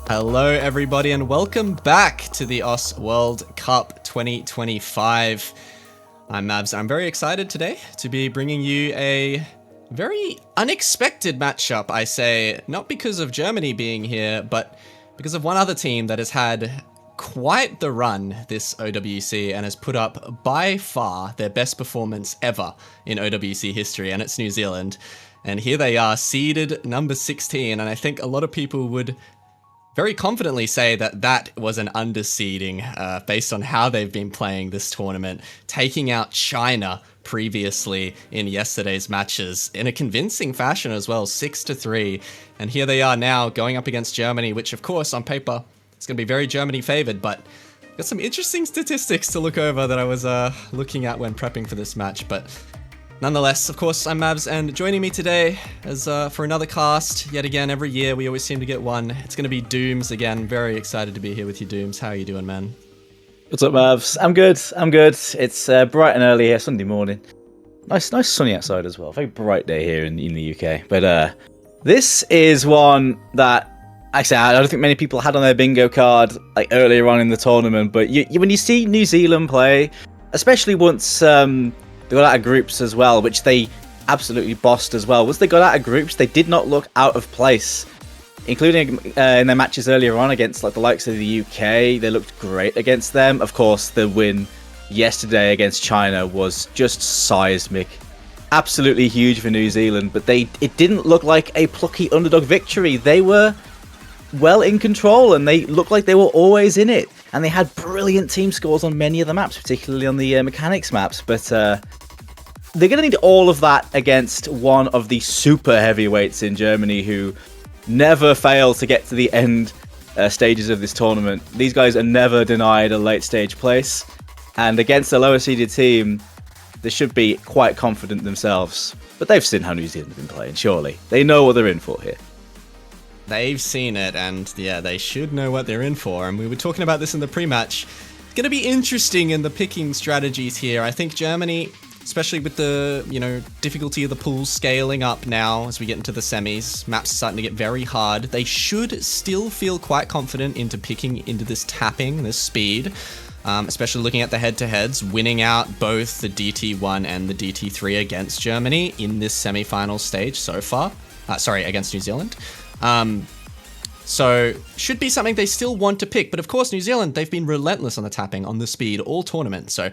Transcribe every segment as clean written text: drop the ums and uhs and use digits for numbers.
Hello, everybody, and welcome back to the OS World Cup 2025. I'm Mavs. I'm very excited today to be bringing you a very unexpected matchup, I say, not because of Germany being here, but because of one other team that has had quite the run this OWC and has put up by far their best performance ever in OWC history, and it's New Zealand. And here they are, seeded number 16, and I think a lot of people would very confidently say that that was an underseeding based on how they've been playing this tournament, taking out China previously in yesterday's matches in a convincing fashion as well, 6-3. And here they are now going up against Germany, which of course on paper is going to be very Germany favored, but got some interesting statistics to look over that I was looking at when prepping for this match. But nonetheless, of course, I'm Mavs, and joining me today is for another cast. Yet again, every year we always seem to get one. It's going to be Dooms again. Very excited to be here with you, Dooms. How are you doing, man? What's up, Mavs? I'm good. It's bright and early here, Sunday morning. Nice sunny outside as well. Very bright day here in the UK. But this is one that, actually, I don't think many people had on their bingo card like earlier on in the tournament. But when you see New Zealand play, especially once they got out of groups as well, which they absolutely bossed as well. Once they got out of groups, they did not look out of place, including in their matches earlier on against like the likes of the UK. They looked great against them. Of course, the win yesterday against China was just seismic. Absolutely huge for New Zealand, but it didn't look like a plucky underdog victory. They were well in control, and they looked like they were always in it. And they had brilliant team scores on many of the maps, particularly on the mechanics maps. But they're going to need all of that against one of the super heavyweights in Germany who never fail to get to the end stages of this tournament. These guys are never denied a late stage place. And against a lower seeded team, they should be quite confident themselves. But they've seen how New Zealand have been playing, surely. They know what they're in for here. They've seen it, and yeah, they should know what they're in for. And we were talking about this in the pre-match. It's going to be interesting in the picking strategies here. I think Germany, especially with the, difficulty of the pools scaling up now as we get into the semis, maps are starting to get very hard. They should still feel quite confident into picking into this tapping, this speed, especially looking at the head-to-heads, winning out both the DT1 and the DT3 against Germany in this semi-final stage so far. Against New Zealand. So should be something they still want to pick. But of course, New Zealand, they've been relentless on the tapping, on the speed, all tournament. So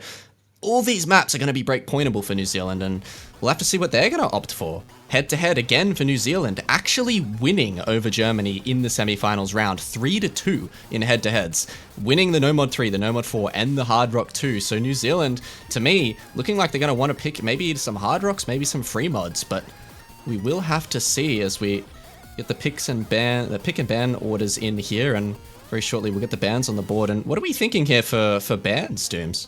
all these maps are going to be break pointable for New Zealand, and we'll have to see what they're going to opt for. Head to head again for New Zealand, actually winning over Germany in the semifinals round, 3-2 in head to heads, winning the No Mod 3, the No Mod 4, and the Hard Rock 2. So New Zealand, to me, looking like they're going to want to pick maybe some Hard Rocks, maybe some free mods, but we will have to see as we get the pick and ban orders in here, and very shortly we'll get the bans on the board. And what are we thinking here for bans, Dooms?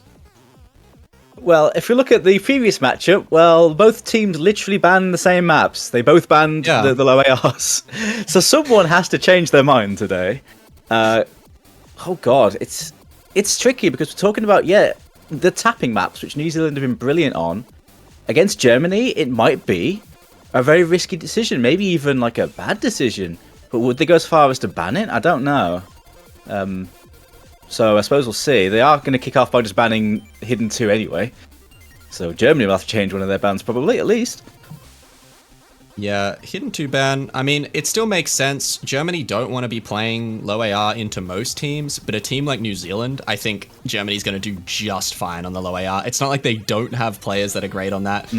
Well, if you look at the previous matchup, well, both teams literally banned the same maps. They both banned the low ARs. So someone has to change their mind today. Oh god, it's tricky because we're talking about, the tapping maps, which New Zealand have been brilliant on. Against Germany, it might be a very risky decision, maybe even like a bad decision. But would they go as far as to ban it? I don't know. So I suppose we'll see. They are going to kick off by just banning Hidden 2 anyway. So Germany will have to change one of their bans probably, at least. Yeah, Hidden 2 ban. I mean, it still makes sense. Germany don't want to be playing low AR into most teams, but a team like New Zealand, I think Germany's going to do just fine on the low AR. It's not like they don't have players that are great on that.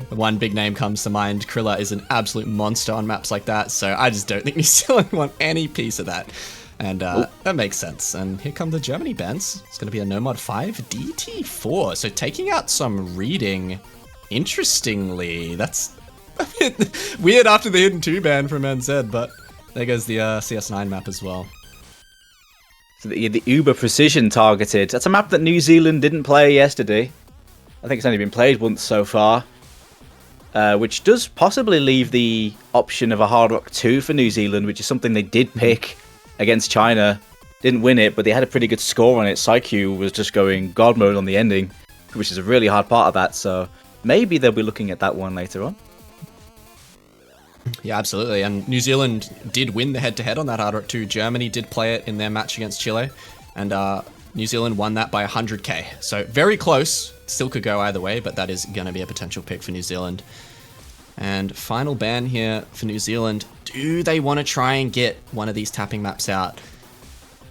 One big name comes to mind. Krilla is an absolute monster on maps like that, so I just don't think New Zealand want any piece of that. And that makes sense. And here come the Germany bans. It's going to be a No Mod 5 DT4. So taking out some reading, interestingly, that's a bit weird after the Hidden 2 ban from NZ, but there goes the CS9 map as well. So the Uber Precision targeted. That's a map that New Zealand didn't play yesterday. I think it's only been played once so far. Which does possibly leave the option of a Hard Rock 2 for New Zealand, which is something they did pick against China. Didn't win it, but they had a pretty good score on it. PsyQ was just going God mode on the ending, which is a really hard part of that, so maybe they'll be looking at that one later on. Yeah, absolutely. And New Zealand did win the head-to-head on that Hard Rock 2. Germany did play it in their match against Chile, and New Zealand won that by 100k. So very close. Still could go either way, but that is going to be a potential pick for New Zealand. And final ban here for New Zealand. Do they want to try and get one of these tapping maps out?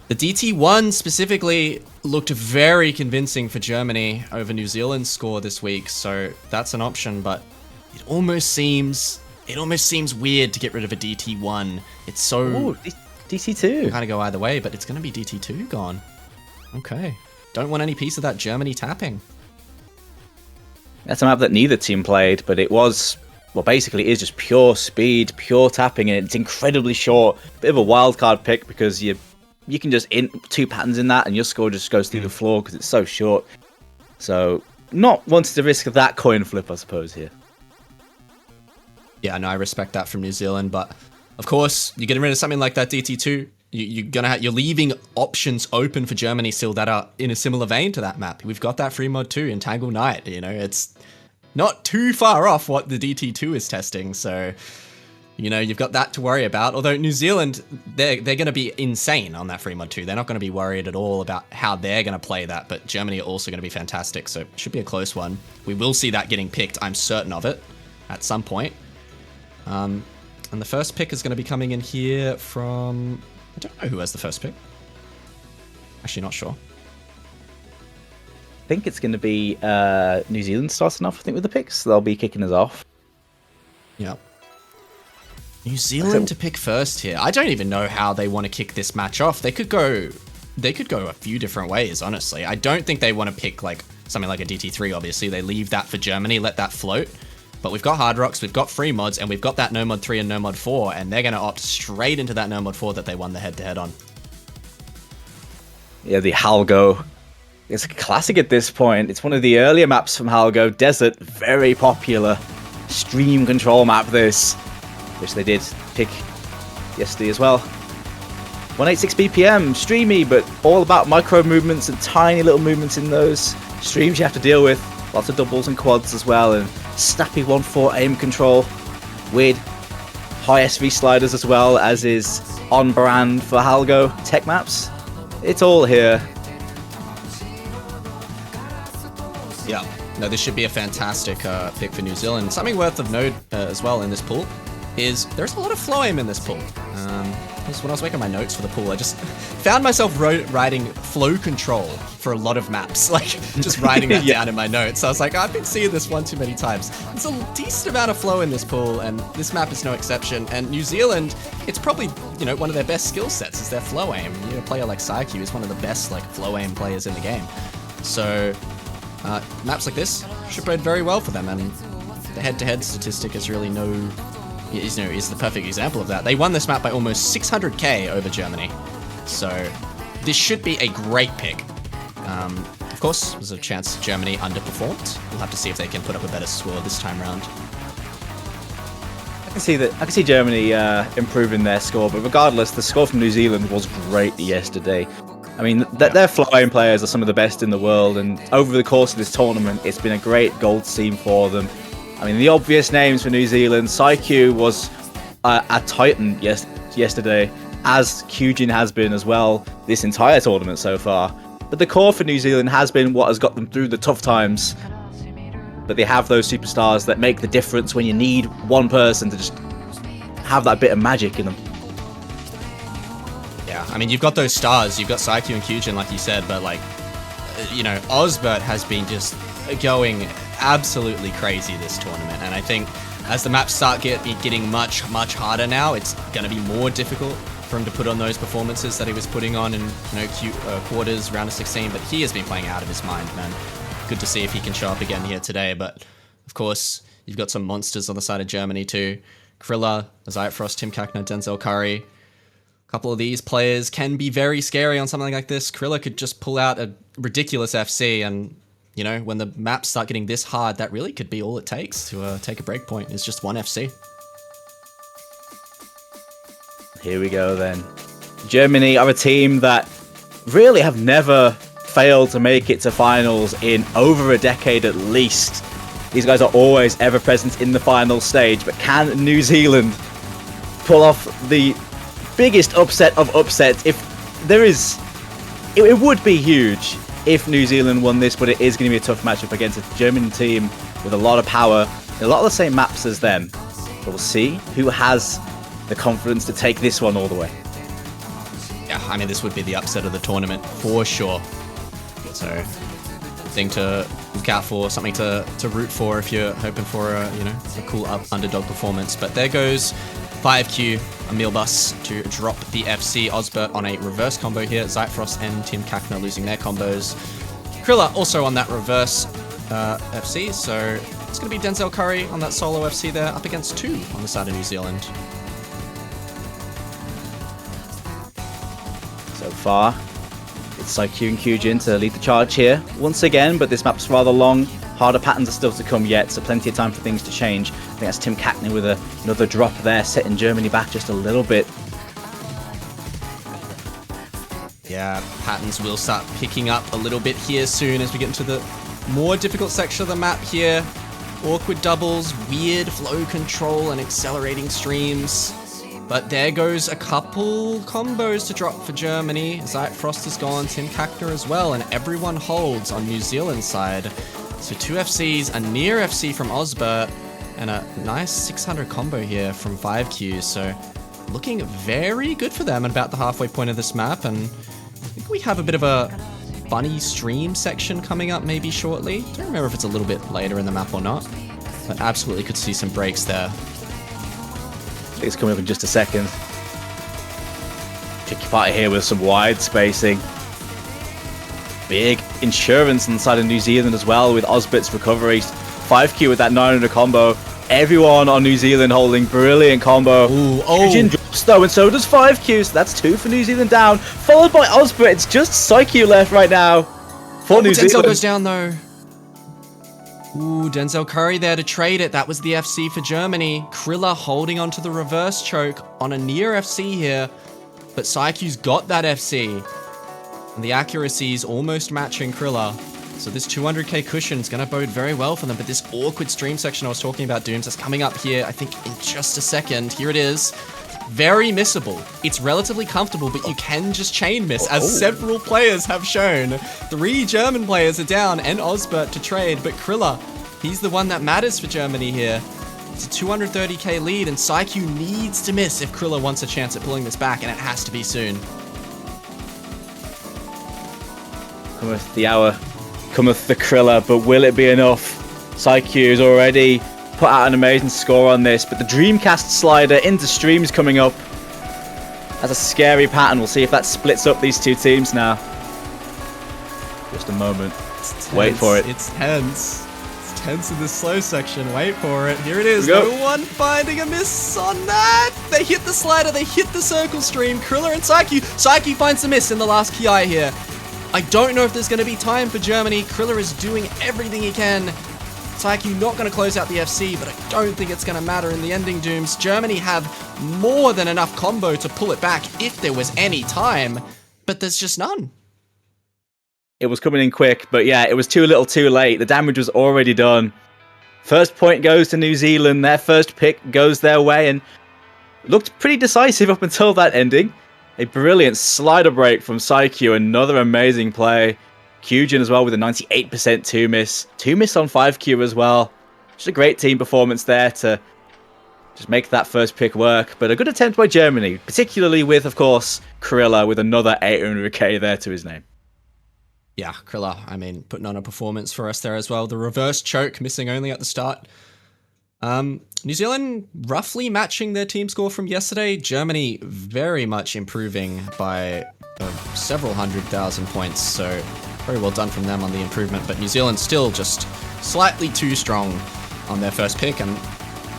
The DT1 specifically looked very convincing for Germany over New Zealand's score this week, so that's an option, but it almost seems weird to get rid of a DT1. It's so... Ooh, DT2. Kind of go either way, but it's going to be DT2 gone. Okay. Don't want any piece of that Germany tapping. That's a map that neither team played, but it was... Well, basically, it is just pure speed, pure tapping, and it's incredibly short. Bit of a wildcard pick because you can just int 2 patterns in that, and your score just goes through the floor because it's so short. So, not wanting to risk that coin flip, I suppose, here. Yeah, no, I respect that from New Zealand, but of course, you're getting rid of something like that DT2. You're leaving options open for Germany still that are in a similar vein to that map. We've got that free mod 2, Entangle Knight. You know, it's not too far off what the DT2 is testing, so you know you've got that to worry about. Although New Zealand, they're going to be insane on that free mod 2. They're not going to be worried at all about how they're going to play that, but Germany are also going to be fantastic, so it should be a close one. We will see that getting picked, I'm certain of it, at some point. And the first pick is going to be coming in here from... I don't know who has the first pick. Actually, not sure. I think it's going to be New Zealand starting off, I think, with the picks. They'll be kicking us off. Yeah. New Zealand to pick first here. I don't even know how they want to kick this match off. They could go a few different ways, honestly. I don't think they want to pick like something like a DT3, obviously. They leave that for Germany, let that float. But we've got Hard Rocks, we've got free mods, and we've got that No Mod 3 and No Mod 4, and they're going to opt straight into that No Mod 4 that they won the head-to-head on. Yeah, the Halgo. It's a classic at this point. It's one of the earlier maps from Halgo. Desert, very popular. Stream control map, this. Which they did pick yesterday as well. 186 BPM, streamy, but all about micro movements and tiny little movements in those streams you have to deal with. Lots of doubles and quads as well, and snappy 1-4 aim control. Weird high SV sliders as well, as is on brand for Halgo tech maps. It's all here. Yeah, no, this should be a fantastic pick for New Zealand. Something worth of note as well in this pool is there's a lot of flow aim in this pool. When I was making my notes for the pool, I just found myself writing flow control for a lot of maps, like just writing that down in my notes. I was like, I've been seeing this one too many times. There's a decent amount of flow in this pool, and this map is no exception. And New Zealand, it's probably, you know, one of their best skill sets is their flow aim. You know, a player like Psyche is one of the best like flow aim players in the game. So maps like this should bode very well for them, and the head-to-head statistic is really is the perfect example of that. They won this map by almost 600k over Germany, so this should be a great pick. Of course, there's a chance Germany underperformed. We'll have to see if they can put up a better score this time round. I can see Germany improving their score, but regardless, the score from New Zealand was great yesterday. I mean, their flying players are some of the best in the world, and over the course of this tournament, it's been a great gold team for them. I mean, the obvious names for New Zealand, Psyche was a titan yesterday, as Kyujin has been as well this entire tournament so far. But the core for New Zealand has been what has got them through the tough times. But they have those superstars that make the difference when you need one person to just have that bit of magic in them. Yeah, I mean, you've got those stars. You've got Psyche and Kyujin, like you said, but like, you know, Osbert has been just going absolutely crazy this tournament, and I think as the maps start getting much harder now, it's going to be more difficult for him to put on those performances that he was putting on in, you know, quarters, round of 16. But he has been playing out of his mind, man. Good to see if he can show up again here today. But of course, you've got some monsters on the side of Germany too. Krilla, Isaiah Frost, Tim Kakner, Denzel Curry. A couple of these players can be very scary on something like this. Krilla could just pull out a ridiculous FC, and you know, when the maps start getting this hard, that really could be all it takes to take a breakpoint. Is just one FC. Here we go then. Germany are a team that really have never failed to make it to finals in over a decade at least. These guys are always ever present in the final stage, but can New Zealand pull off the biggest upset of upsets. If there is, it would be huge if New Zealand won this, but it is going to be a tough matchup against a German team with a lot of power, a lot of the same maps as them. But we'll see who has the confidence to take this one all the way. Yeah, I mean, this would be the upset of the tournament for sure. So, thing to look out for, something to root for if you're hoping for a cool underdog performance. But there goes 5Q, Emil Bus to drop the FC. Osbert on a reverse combo here. Zyfrost and Tim Kakner losing their combos. Krilla also on that reverse FC, so it's going to be Denzel Curry on that solo FC there, up against 2 on the side of New Zealand. So far, it's Psyche and Kyujin to lead the charge here once again, but this map's rather long. Harder patterns are still to come yet, so plenty of time for things to change. I think that's Tim Kakner with another drop there, setting Germany back just a little bit. Yeah, patterns will start picking up a little bit here soon as we get into the more difficult section of the map here. Awkward doubles, weird flow control, and accelerating streams. But there goes a couple combos to drop for Germany. Zyfrost is gone, Tim Kakner as well, and everyone holds on New Zealand's side. So 2 FCs, a near FC from Osbert, and a nice 600 combo here from 5Q. So looking very good for them at about the halfway point of this map. And I think we have a bit of a bunny stream section coming up maybe shortly. Don't remember if it's a little bit later in the map or not, but absolutely could see some breaks there. It's coming up in just a second. Tricky party here with some wide spacing. Big insurance inside of New Zealand as well with Osbert's recovery. 5Q with that 900 combo. Everyone on New Zealand holding brilliant combo. Kyujin drops though, and so does 5Q. So that's 2 for New Zealand down. Followed by Osbert. It's just Psyche left right now for New Zealand. Denzel goes down though. Ooh, Denzel Curry there to trade it. That was the FC for Germany. Krilla holding onto the reverse choke on a near FC here. But Psyche's got that FC. And the accuracy is almost matching Krilla. So this 200k cushion is going to bode very well for them. But this awkward stream section I was talking about, Dooms, is coming up here, I think, in just a second. Here it is. Very missable. It's relatively comfortable, but you can just chain miss, as several players have shown. 3 German players are down, and Osbert to trade, but Krilla, he's the one that matters for Germany here. It's a 230k lead, and Psyche needs to miss if Krilla wants a chance at pulling this back, and it has to be soon. Cometh the hour, cometh the Krilla, but will it be enough? Psyche is already put out an amazing score on this, but the Dreamcast slider into streams coming up. That's a scary pattern. We'll see if that splits up these 2 teams now. Just a moment. Wait for it. It's tense. It's tense in the slow section. Wait for it. Here it is. Here No one finding a miss on that. They hit the slider. They hit the circle stream. Krilla and Psyche. Psyche finds the miss in the last Ki here. I don't know if there's going to be time for Germany. Krilla is doing everything he can. Psyche not going to close out the FC, but I don't think it's going to matter in the ending, Dooms. Germany have more than enough combo to pull it back if there was any time, but there's just none. It was coming in quick, but yeah, it was too little too late. The damage was already done. First point goes to New Zealand. Their first pick goes their way and looked pretty decisive up until that ending. A brilliant slider break from Psyche, another amazing play. Kyujin as well with a 98% 2 miss. 2 miss on 5Q as well. Just a great team performance there to just make that first pick work. But a good attempt by Germany, particularly with, of course, Krilla with another 800k there to his name. Yeah, Krilla, I mean, putting on a performance for us there as well. The reverse choke, missing only at the start. New Zealand roughly matching their team score from yesterday. Germany very much improving by several 100,000 points. So very well done from them on the improvement. But New Zealand still just slightly too strong on their first pick. And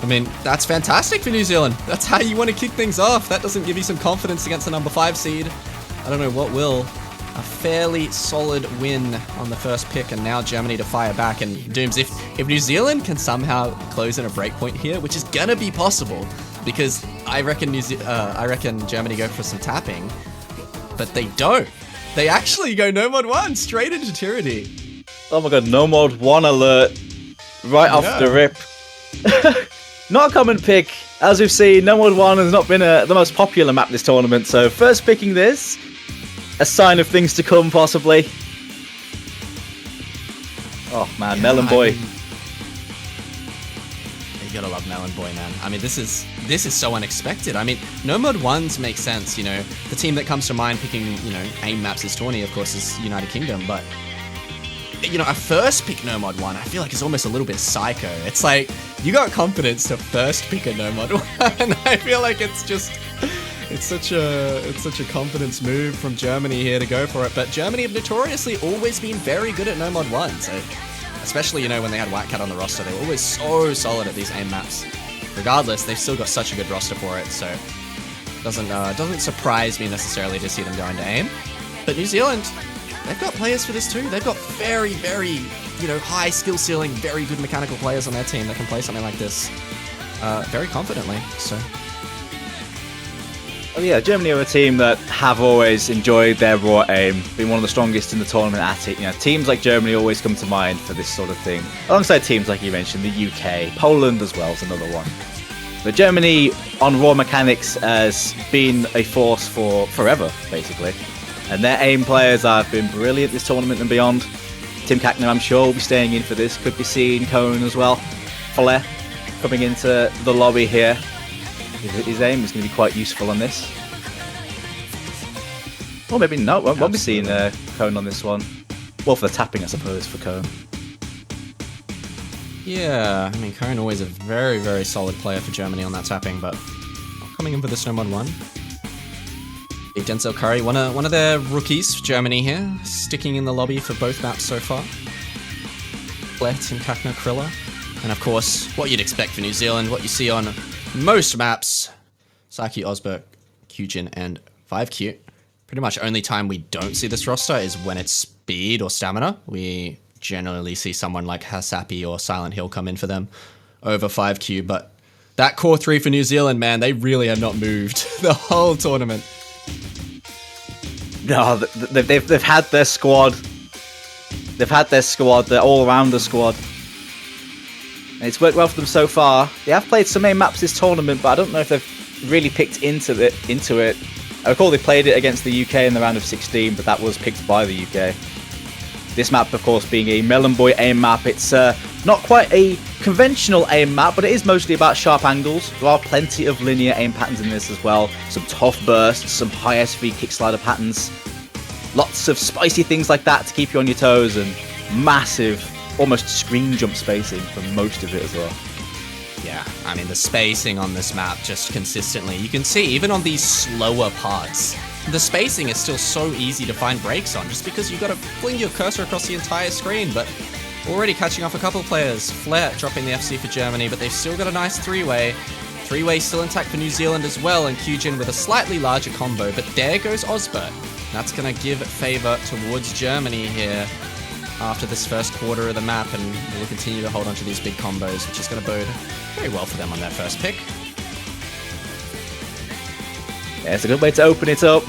I mean, that's fantastic for New Zealand. That's how you want to kick things off. That doesn't give you some confidence against the number 5 seed. I don't know what will. A fairly solid win on the first pick, and now Germany to fire back. And Dooms, if New Zealand can somehow close in a breakpoint here, which is gonna be possible, because I reckon Germany go for some tapping, but they don't. They actually go no mod 1 straight into tyranny. Oh my god, no mod 1 alert right off the rip. Not a common pick. As we've seen, No Mode 1 has not been the most popular map this tournament, so first picking this, a sign of things to come, possibly. Oh man, yeah, Melon Boy. You gotta love Melon Boy, man. I mean, this is so unexpected. I mean, No Mode 1s make sense, you know. The team that comes to mind picking, you know, AIM maps as tourney, of course, is United Kingdom, but you know, a first pick No Mod 1, I feel like it's almost a little bit psycho. It's like, you got confidence to first pick a No Mod 1, and I feel like it's such a confidence move from Germany here to go for it. But Germany have notoriously always been very good at No Mod 1, so especially, you know, when they had Whitecat on the roster, they were always so solid at these AIM maps. Regardless, they've still got such a good roster for it, so doesn't surprise me necessarily to see them go into AIM. But New Zealand, they've got players for this too. They've got very, very, you know, high skill ceiling, very good mechanical players on their team that can play something like this very confidently. So, well, yeah, Germany are a team that have always enjoyed their raw aim, been one of the strongest in the tournament at it. You know, teams like Germany always come to mind for this sort of thing, alongside teams like you mentioned, the UK, Poland as well is another one. But Germany on raw mechanics has been a force for forever, basically. And their AIM players have been brilliant this tournament and beyond. Tim Kackner, I'm sure, will be staying in for this. Could be seeing Cone as well. Flair coming into the lobby here. His aim is going to be quite useful on this. Or maybe not. Won't be seeing Cone on this one. Well, for the tapping, I suppose, for Cone. Yeah, I mean, Cone always a very, very solid player for Germany on that tapping, but not coming in for the No Mod 1. Denzel Curry, one of their rookies for Germany here, sticking in the lobby for both maps so far. Flet and Kakna Krilla. And of course, what you'd expect for New Zealand, what you see on most maps, Saki, Osberg, Kyujin, and 5Q. Pretty much only time we don't see this roster is when it's speed or stamina. We generally see someone like Hasapi or Silent Hill come in for them over 5Q, but that core three for New Zealand, man, they really have not moved the whole tournament. No, they've had their squad. They've had their squad, their all-rounder squad. And it's worked well for them so far. They have played some main maps this tournament, but I don't know if they've really picked into it. I recall they played it against the UK in the round of 16, but that was picked by the UK. This map, of course, being a Melon Boy aim map. It's not quite a conventional aim map, but it is mostly about sharp angles. There are plenty of linear aim patterns in this as well. Some tough bursts, some high SV kick slider patterns. Lots of spicy things like that to keep you on your toes, and massive, almost screen jump spacing for most of it as well. Yeah, I mean, the spacing on this map just consistently. You can see, even on these slower parts, the spacing is still so easy to find breaks on, just because you've got to fling your cursor across the entire screen, but already catching off a couple players. Flair dropping the FC for Germany, but they've still got a nice three-way. Three-way still intact for New Zealand as well, and Kyujin with a slightly larger combo, but there goes Osbert. That's going to give favour towards Germany here after this first quarter of the map, and we'll continue to hold on to these big combos, which is going to bode very well for them on their first pick. Yeah, it's a good way to open it up.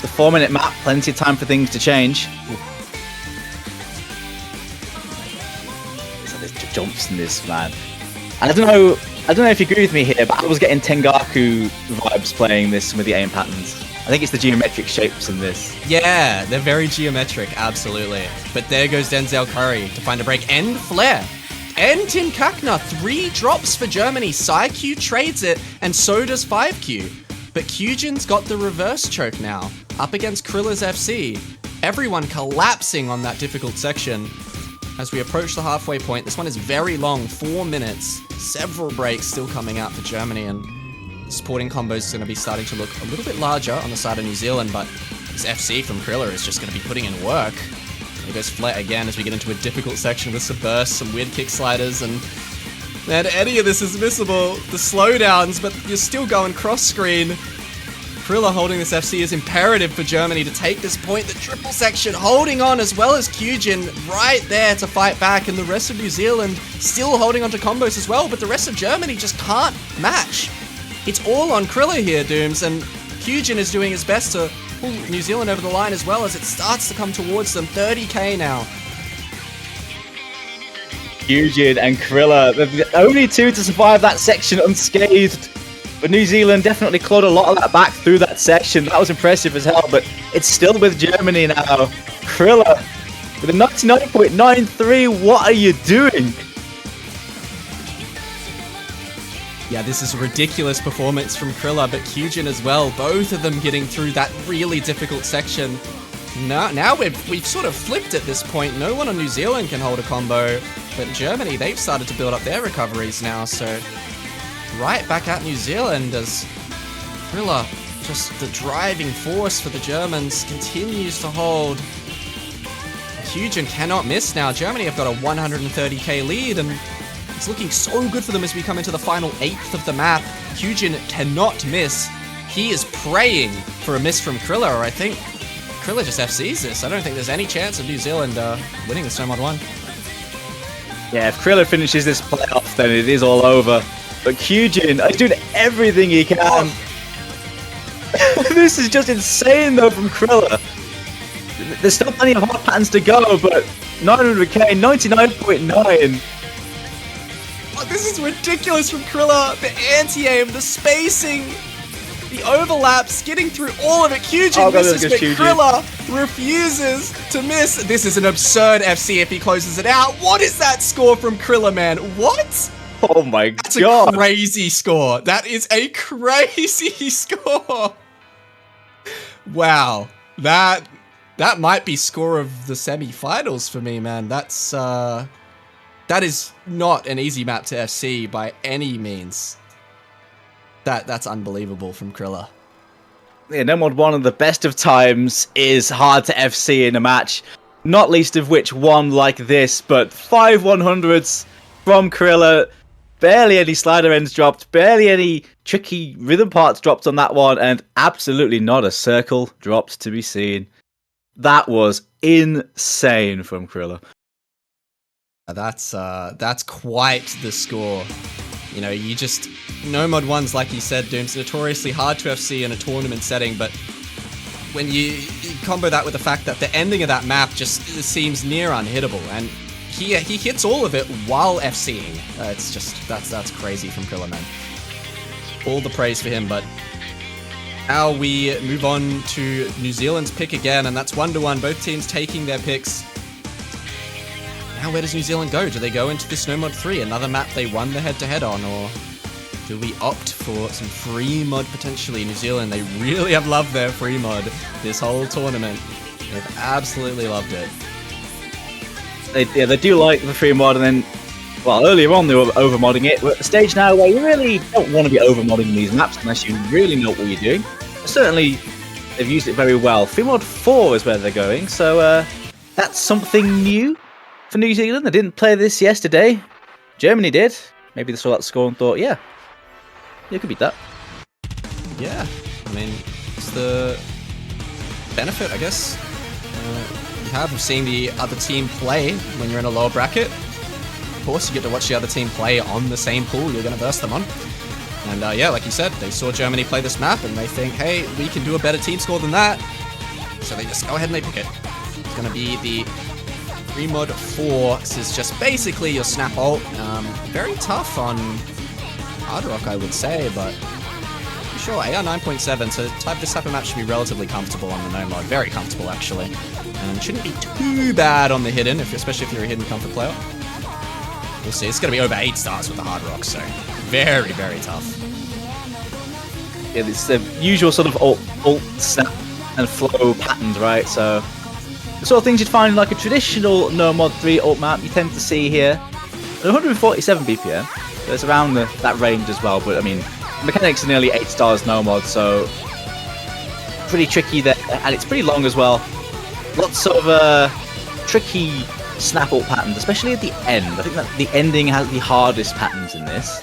The 4-minute map, plenty of time for things to change. So there's jumps in this, man. And I don't know if you agree with me here, but I was getting Tengaku vibes playing this with the aim patterns. I think it's the geometric shapes in this. Yeah, they're very geometric, absolutely. But there goes Denzel Curry to find a break, and Flair. And Tim Kackner, 3 drops for Germany. PsyQ trades it, and so does 5Q. But Kyujin's got the reverse choke now, up against Krilla's FC. Everyone collapsing on that difficult section. As we approach the halfway point, this one is very long, 4 minutes. Several breaks still coming out for Germany, and supporting combos is going to be starting to look a little bit larger on the side of New Zealand, but this FC from Krilla is just going to be putting in work. There goes Flair again as we get into a difficult section with some bursts, some weird kick sliders, and man, any of this is missable. The slowdowns, but you're still going cross-screen. Krilla holding this FC is imperative for Germany to take this point. The triple section holding on, as well as Kyujin right there to fight back, and the rest of New Zealand still holding on to combos as well, but the rest of Germany just can't match. It's all on Krilla here, Dooms, and Kyujin is doing his best to pull New Zealand over the line as well as it starts to come towards them. 30k now. Hugin and Krilla, they're the only two to survive that section unscathed. But New Zealand definitely clawed a lot of that back through that section. That was impressive as hell, but it's still with Germany now. Krilla with a 99.93, what are you doing? Yeah, this is a ridiculous performance from Krilla, but Hugin as well. Both of them getting through that really difficult section. Now we've sort of flipped at this point. No one on New Zealand can hold a combo, but Germany, they've started to build up their recoveries now, so right back at New Zealand as Krilla, just the driving force for the Germans, continues to hold. Hugin cannot miss now. Germany have got a 130k lead, and it's looking so good for them as we come into the final 8th of the map. Hugin cannot miss. He is praying for a miss from Krilla, or I think Krilla just FCs this. I don't think there's any chance of New Zealand winning the Snowmod 1. Yeah, if Krilla finishes this playoff, then it is all over. But Hugin is doing everything he can. Oh. This is just insane, though, from Krilla. There's still plenty of hard patterns to go, but 900k, 99.9. Oh, this is ridiculous from Krilla. The anti-aim, the spacing, the overlaps, getting through all of it. Hugin misses, but Krilla refuses to miss. This is an absurd FC if he closes it out. What is that score from Krilla, man? What? Oh my god. That's a crazy score. That is a crazy score. Wow. That might be score of the semi-finals for me, man. That is not an easy map to FC by any means. That's unbelievable from Krilla. Yeah, Nomod 1 of the best of times is hard to FC in a match. Not least of which one like this, but 5 100s from Krilla. Barely any slider ends dropped, barely any tricky rhythm parts dropped on that one, and absolutely not a circle dropped to be seen. That was insane from Krilla. That's quite the score. You know, Nomod 1's, like you said, Doom's notoriously hard to FC in a tournament setting, but when you combo that with the fact that the ending of that map just seems near unhittable, and he hits all of it while FCing. It's just, that's crazy from Krilla, man. All the praise for him, but now we move on to New Zealand's pick again, and that's 1-1, both teams taking their picks. Now where does New Zealand go? Do they go into the Snowmod 3, another map they won the head-to-head on, or do we opt for some free mod potentially? New Zealand, they really have loved their free mod this whole tournament. They've absolutely loved it. They do like the free mod, and then, well, earlier on they were over-modding it. We're at the stage now where you really don't want to be over-modding these maps unless you really know what you're doing. Certainly, they've used it very well. Free mod 4 is where they're going, so that's something new for New Zealand. They didn't play this yesterday. Germany did. Maybe they saw that score and thought, yeah, you could beat that. Yeah, I mean, it's the benefit, I guess. You have of seeing the other team play when you're in a lower bracket. Of course, you get to watch the other team play on the same pool you're going to burst them on. And yeah, like you said, they saw Germany play this map and they think, hey, we can do a better team score than that. So they just go ahead and they pick it. It's going to be the free mod 4. This is just basically your snap ult. Very tough on Hard Rock, I would say, but sure, AR 9.7, so this type of map should be relatively comfortable on the Nomad. Very comfortable, actually. And shouldn't be too bad on the hidden, especially if you're a hidden comfort player. We'll see. It's going to be over 8 stars with the Hard Rock, so very, very tough. Yeah, it's the usual sort of ult, snap, and flow patterns, right? So the sort of things you'd find in like a traditional No Mod 3 ult map, you tend to see here. At 147 BPM, so it's around that range as well, but I mean, mechanics are nearly 8 stars No Mod, so pretty tricky there, and it's pretty long as well. Lots of tricky snap ult patterns, especially at the end. I think that the ending has the hardest patterns in this.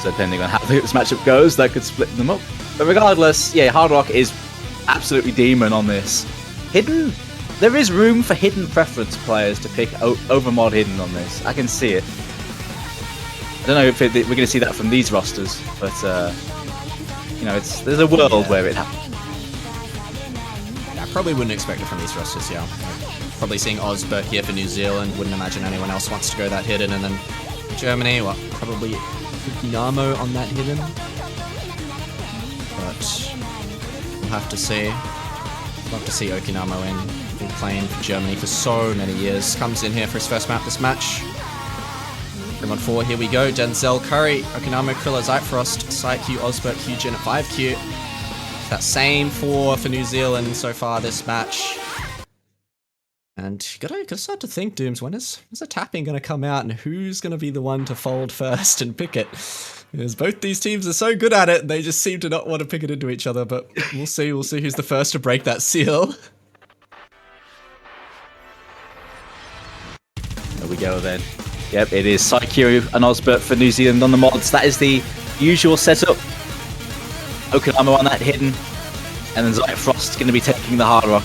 So depending on how this matchup goes, that could split them up. But regardless, yeah, Hard Rock is absolutely demon on this. Hidden, there is room for hidden preference players to pick over mod hidden on this. I can see it. I don't know if we're going to see that from these rosters, but you know, there's a world where it happens. I probably wouldn't expect it from these rosters, yeah. Probably seeing Osbert here for New Zealand. Wouldn't imagine anyone else wants to go that hidden. And then Germany, well, probably Dinamo on that hidden. But we'll have to see. Love to see Okinamo in. Been playing for Germany for so many years. Comes in here for his first map this match. 3-on-4, here we go. Denzel Curry, Okinamo, Krilla, Zeitfrost, Psy-Q, Osbert, Q-Jin at 5Q. That same 4 for New Zealand so far this match. And you gotta start to think, Dooms, when is the tapping gonna come out and who's gonna be the one to fold first and pick it? Because both these teams are so good at it, they just seem to not want to pick it into each other, but we'll see who's the first to break that seal. There we go then. Yep, it is Psy-Q and Osbert for New Zealand on the mods. That is the usual setup. Okinamo on that hidden. And then Zeitfrost going to be taking the hard rock.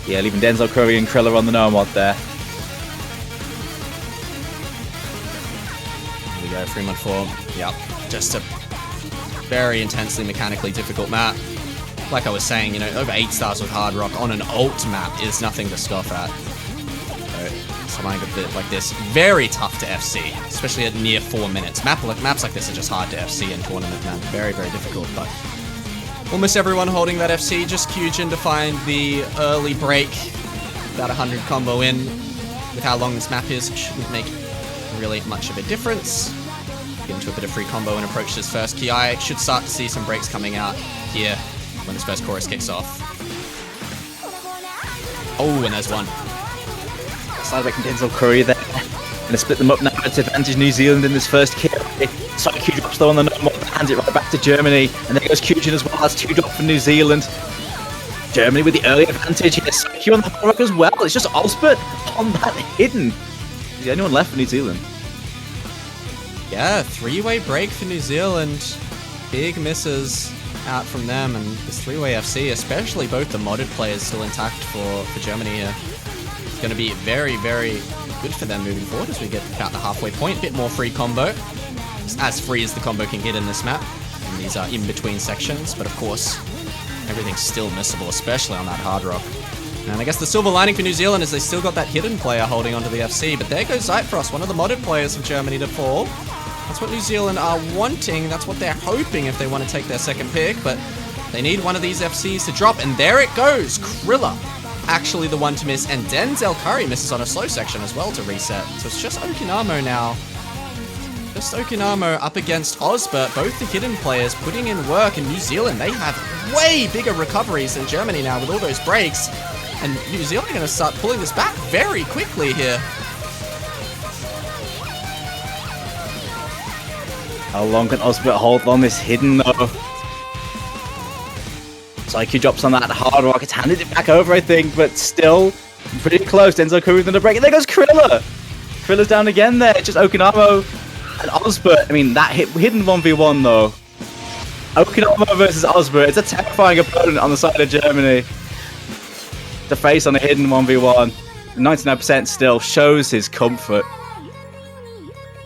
Yeah, leaving Denzel Curry and Krilla on the no mod there. Here we go, 3-on-4. Yep, just a very intensely mechanically difficult map. Like I was saying, you know, over 8 stars with hard rock on an alt map is nothing to scoff at. Something like this, very tough to FC, especially at near 4 minutes. Maps like this are just hard to FC in tournament, man. Very, very difficult, but almost everyone holding that FC. Just Q-Jin to find the early break. About 100 combo in. With how long this map is, it shouldn't make really much of a difference. Get into a bit of free combo and approach his first Ki. Should start to see some breaks coming out here when his first chorus kicks off. Oh, and there's one. Slide back from Denzel Curry there. Gonna split them up now to advantage New Zealand in this first kill. Psy-Q drops though on the normal, hands it right back to Germany. And there goes Q-Jin as well. That's 2 drop for New Zealand. Germany with the early advantage here. Psy-Q on the hard rock as well. It's just Osbert on that hidden. Is there anyone left for New Zealand? Yeah, 3-way break for New Zealand. Big misses out from them, and this 3-way FC, especially both the modded players still intact for Germany here. Going to be very, very good for them moving forward as we get about the halfway point. Bit more free combo. It's as free as the combo can get in this map. And these are in-between sections, but of course, everything's still missable, especially on that hard rock. And I guess the silver lining for New Zealand is they still got that hidden player holding onto the FC, but there goes Zeitfrost, one of the modded players of Germany to fall. That's what New Zealand are wanting. That's what they're hoping if they want to take their second pick, but they need one of these FCs to drop, and there it goes. Krilla. Actually the one to miss, and Denzel Curry misses on a slow section as well to reset. So it's just Okinamo now. Just Okinamo up against Osbert, both the hidden players putting in work, and New Zealand, they have way bigger recoveries than Germany now with all those breaks. And New Zealand are going to start pulling this back very quickly here. How long can Osbert hold on this hidden though? Psy-Q drops on that hard rock. It's handed it back over, I think, but still pretty close. Denzel Curry with the break. And there goes Krilla. Krilla's down again there. It's just Okinamo and Osbert. I mean, that hidden 1v1 though. Okinamo versus Osbert. It's a terrifying opponent on the side of Germany. The face on a hidden 1v1. 99% still shows his comfort.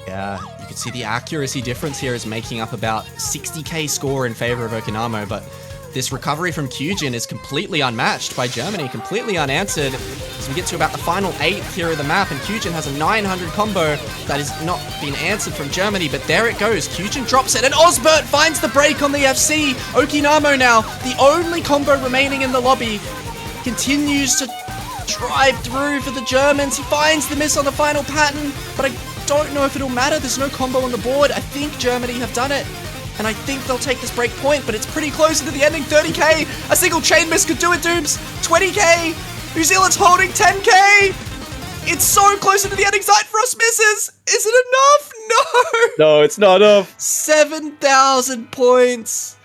Yeah, you can see the accuracy difference here is making up about 60k score in favor of Okinamo, but this recovery from Q-Jin is completely unmatched by Germany, completely unanswered. As we get to about the final 8th here of the map, and Q-Jin has a 900 combo that has not been answered from Germany, but there it goes. Q-Jin drops it, and Osbert finds the break on the FC. Okinamo now, the only combo remaining in the lobby, continues to drive through for the Germans. He finds the miss on the final pattern, but I don't know if it'll matter. There's no combo on the board. I think Germany have done it. And I think they'll take this break point, but it's pretty close into the ending. 30k, a single chain miss could do it, Dooms. 20k, New Zealand's holding 10k. It's so close into the ending. Zeitfrost misses. Is it enough? No. No, it's not enough. 7,000 points.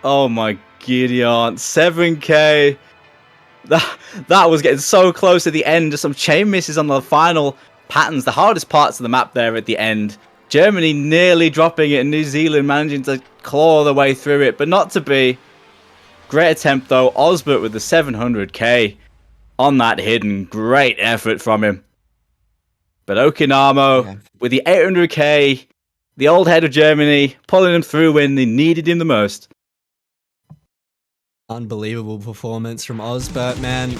Oh my Gideon, 7k. That was getting so close at the end. Just some chain misses on the final patterns, the hardest parts of the map there at the end. Germany nearly dropping it, and New Zealand managing to claw their way through it, but not to be. Great attempt though. Osbert with the 700k on that hidden. Great effort from him. But Okinamo with the 800k, the old head of Germany, pulling him through when they needed him the most. Unbelievable performance from Osbert, man.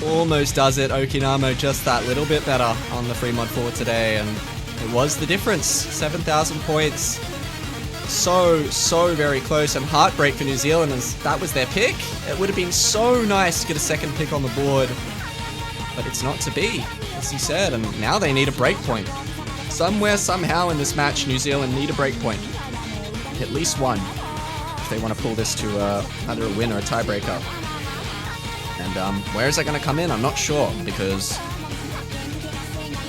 Almost does it. Okinamo just that little bit better on the free mod 4 today, and it was the difference. 7,000 points. So very close, and heartbreak for New Zealand as that was their pick. It would have been so nice to get a second pick on the board, but it's not to be, as he said, and now they need a break point. Somewhere, somehow in this match, New Zealand need a break point. At least one, if they want to pull this to either a win or a tiebreaker. And where is that going to come in? I'm not sure, because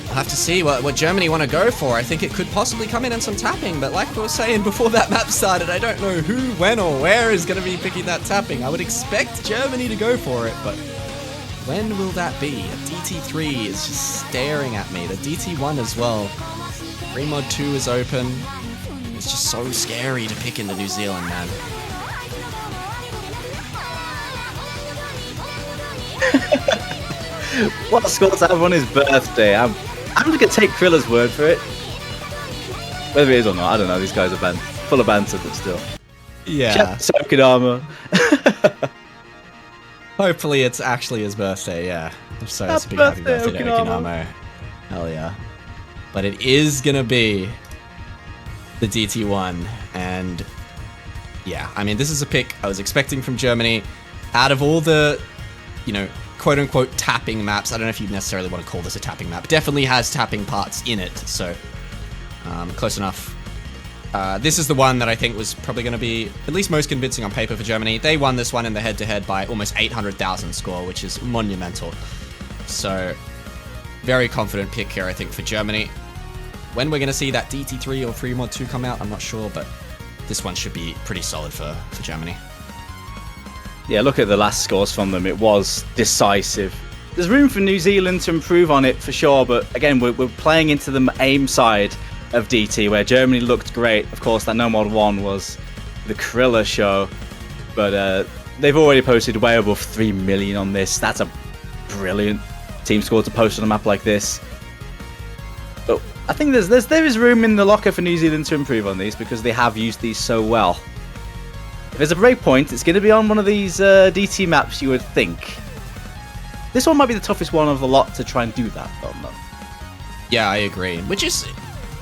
I'll have to see what Germany want to go for. I think it could possibly come in on some tapping, but like we were saying before that map started, I don't know who, when, or where is going to be picking that tapping. I would expect Germany to go for it, but when will that be? A DT3 is just staring at me. The DT1 as well. Free mod 2 is open. It's just so scary to pick into New Zealand, man. What a score to have on his birthday. I'm just gonna take Krilla's word for it. Whether it is or not, I don't know. These guys are full of banter, but still. Yeah. Sokidama. Hopefully it's actually his birthday, yeah. If so, it's a big happy birthday to Okinamo. Hell yeah. But it is gonna be the DT1, and yeah, I mean, this is a pick I was expecting from Germany. Out of all the, you know, quote-unquote tapping maps, I don't know if you necessarily want to call this a tapping map. It definitely has tapping parts in it, so close enough. This is the one that I think was probably going to be at least most convincing on paper for Germany. They won this one in the head-to-head by almost 800,000 score, which is monumental. So, very confident pick here, I think, for Germany. When we're going to see that DT3 or free mod 2 come out, I'm not sure, but this one should be pretty solid for Germany. Yeah, look at the last scores from them. It was decisive. There's room for New Zealand to improve on it for sure, but again, we're playing into the aim side of DT, where Germany looked great. Of course, that No Mod 1 was the Krilla show, but they've already posted way above 3 million on this. That's a brilliant team score to post on a map like this. But I think there is room in the locker for New Zealand to improve on these, because they have used these so well. If there's a breakpoint, it's going to be on one of these DT maps, you would think. This one might be the toughest one of the lot to try and do that, though. Yeah, I agree. Which is...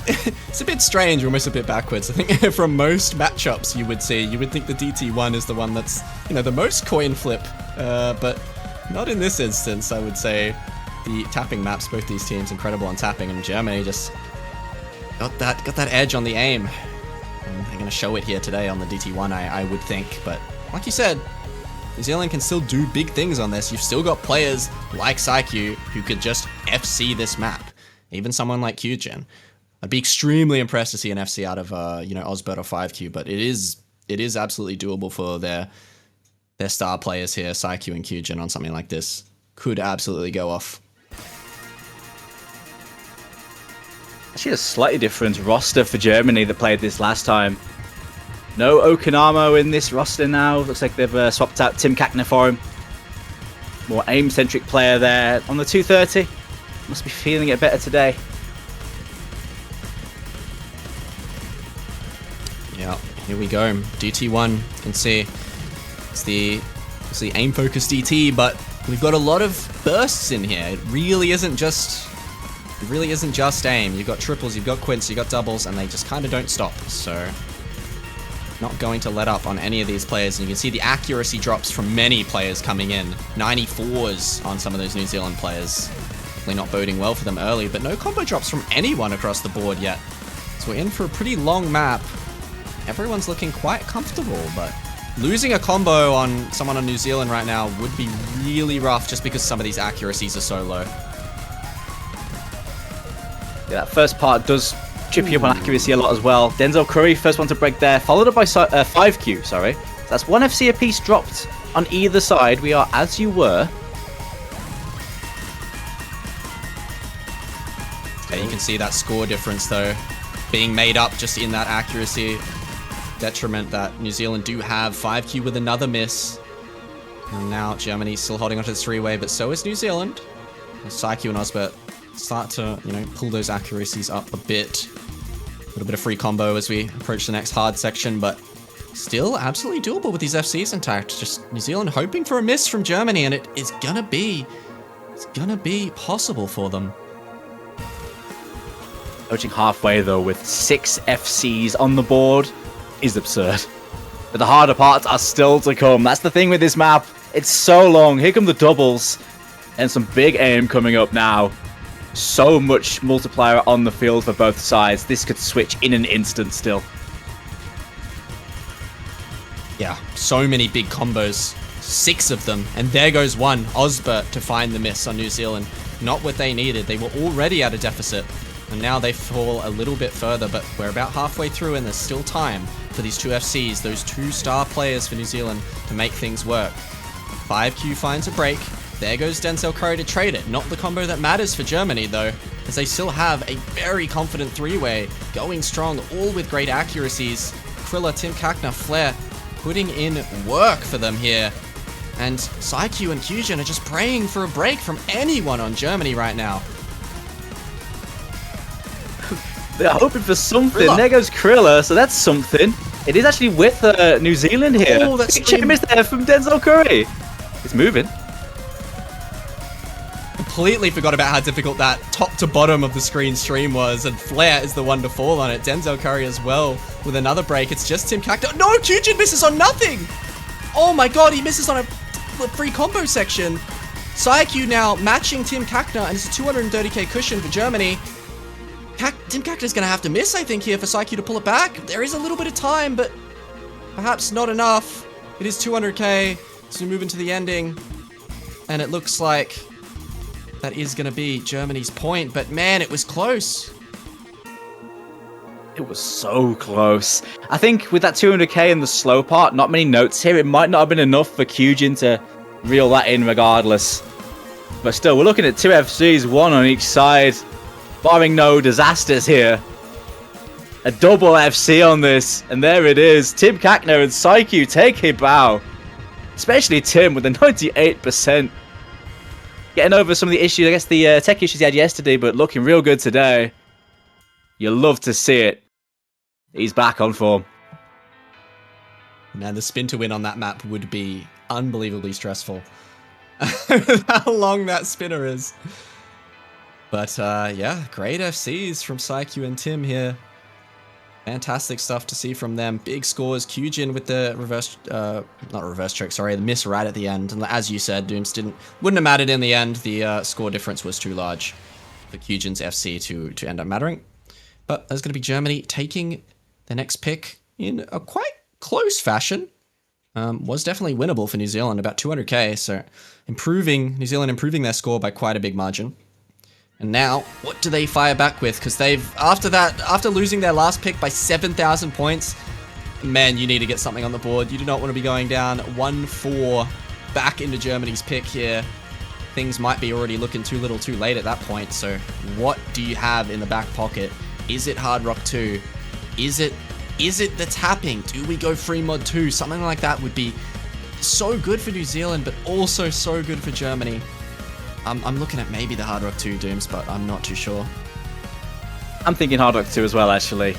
it's a bit strange, almost a bit backwards. I think from most matchups you would think the DT1 is the one that's, you know, the most coin flip. But not in this instance, I would say. The tapping maps, both these teams, incredible on tapping, and Germany just got that edge on the aim. And they're going to show it here today on the DT1, I would think. But like you said, New Zealand can still do big things on this. You've still got players like Saikyu who could just FC this map. Even someone like Kyujin. I'd be extremely impressed to see an FC out of you know, Osbert or 5Q, but it is absolutely doable for their star players here, Saikyu and Kyujin, on something like this. Could absolutely go off. Actually, a slightly different roster for Germany that played this last time. No Okinamo in this roster now. Looks like they've swapped out Tim Kackner for him. More aim-centric player there on the 230. Must be feeling it better today. Yeah, here we go. DT1, you can see it's the aim-focused DT, but we've got a lot of bursts in here. It really isn't just aim. You've got triples, you've got quints, you've got doubles, and they just kind of don't stop. So, not going to let up on any of these players. And you can see the accuracy drops from many players coming in. 94s on some of those New Zealand players. Definitely not boding well for them early, but no combo drops from anyone across the board yet. So we're in for a pretty long map. Everyone's looking quite comfortable, but losing a combo on someone on New Zealand right now would be really rough, just because some of these accuracies are so low. Yeah, that first part does chip you up on accuracy a lot as well. Denzel Curry, first one to break there, followed up by 5Q, sorry. So that's one FC apiece dropped on either side. We are as you were. Yeah, you can see that score difference, though, being made up just in that accuracy. Detriment that New Zealand do have. 5Q with another miss. And now Germany still holding onto this three-way, but so is New Zealand. Saikyu and Osbert start to, you know, pull those accuracies up a bit. A little bit of free combo as we approach the next hard section, but still absolutely doable with these FCs intact. Just New Zealand hoping for a miss from Germany, and it's gonna be possible for them. Approaching halfway though with 6 FCs on the board is absurd. But the harder parts are still to come. That's the thing with this map. It's so long. Here come the doubles. And some big aim coming up now. So much multiplier on the field for both sides. This could switch in an instant still. Yeah, so many big combos. 6 of them. And there goes one. Osbert to find the miss on New Zealand. Not what they needed. They were already at a deficit. And now they fall a little bit further, but we're about halfway through and there's still time for these 2 FCs, those 2 star players for New Zealand, to make things work. 5Q finds a break. There goes Denzel Curry to trade it. Not the combo that matters for Germany, though, as they still have a very confident 3-way, going strong, all with great accuracies. Krilla, Tim Kakner, Flair, putting in work for them here. And PsyQ and Kyujin are just praying for a break from anyone on Germany right now. They're hoping for something. Krilla. There goes Krilla, so that's something. It is actually with New Zealand here. Oh, that's Big chip is there from Denzel Curry. It's moving. Completely forgot about how difficult that top to bottom of the screen stream was, and Flair is the one to fall on it. Denzel Curry as well with another break. It's just Tim Kakner. No, Kyujin misses on nothing! Oh my god, he misses on a free combo section. PsyQ now matching Tim Kakner, and it's a 230k cushion for Germany. Tim Kakner's going to have to miss, I think, here for PsyQ to pull it back. There is a little bit of time, but perhaps not enough. It is 200k, so we move into the ending, and it looks like that is going to be Germany's point, but man, it was close. It was so close. I think with that 200k and the slow part, not many notes here. It might not have been enough for Kyujin to reel that in regardless. But still, we're looking at 2 FCs, 1 on each side. Barring no disasters here. A double FC on this, and there it is. Tim Kakner and PsyQ take a bow. Especially Tim with a 98%. Getting over some of the issues, I guess the tech issues he had yesterday, but looking real good today. You love to see it. He's back on form. Man, the spin to win on that map would be unbelievably stressful. How long that spinner is. But yeah, great FCs from PsyQ and Tim here. Fantastic stuff to see from them. Big scores. Kyujin with the reverse, not reverse trick, sorry, the miss right at the end. And as you said, Dooms wouldn't have mattered in the end. The score difference was too large for Kyujin's FC to end up mattering. But there's going to be Germany taking the next pick in a quite close fashion. Was definitely winnable for New Zealand, about 200k. So New Zealand improving their score by quite a big margin. And now, what do they fire back with? Because after losing their last pick by 7,000 points, man, you need to get something on the board. You do not want to be going down 1-4 back into Germany's pick here. Things might be already looking too little too late at that point. So what do you have in the back pocket? Is it Hard Rock 2? Is it the tapping? Do we go free mod 2? Something like that would be so good for New Zealand, but also so good for Germany. I'm looking at maybe the Hard Rock 2 Dooms, but I'm not too sure. I'm thinking Hard Rock 2 as well, actually.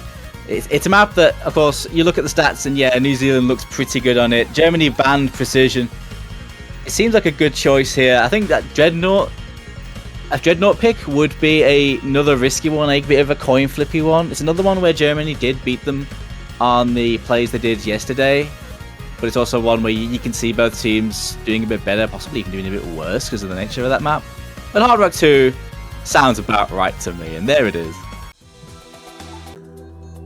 It's a map that, of course, you look at the stats and yeah, New Zealand looks pretty good on it. Germany banned Precision. It seems like a good choice here. I think that a Dreadnought pick would be another risky one, a bit of a coin flippy one. It's another one where Germany did beat them on the plays they did yesterday. But it's also one where you can see both teams doing a bit better, possibly even doing a bit worse because of the nature of that map. But Hard Rock 2 sounds about right to me, and there it is.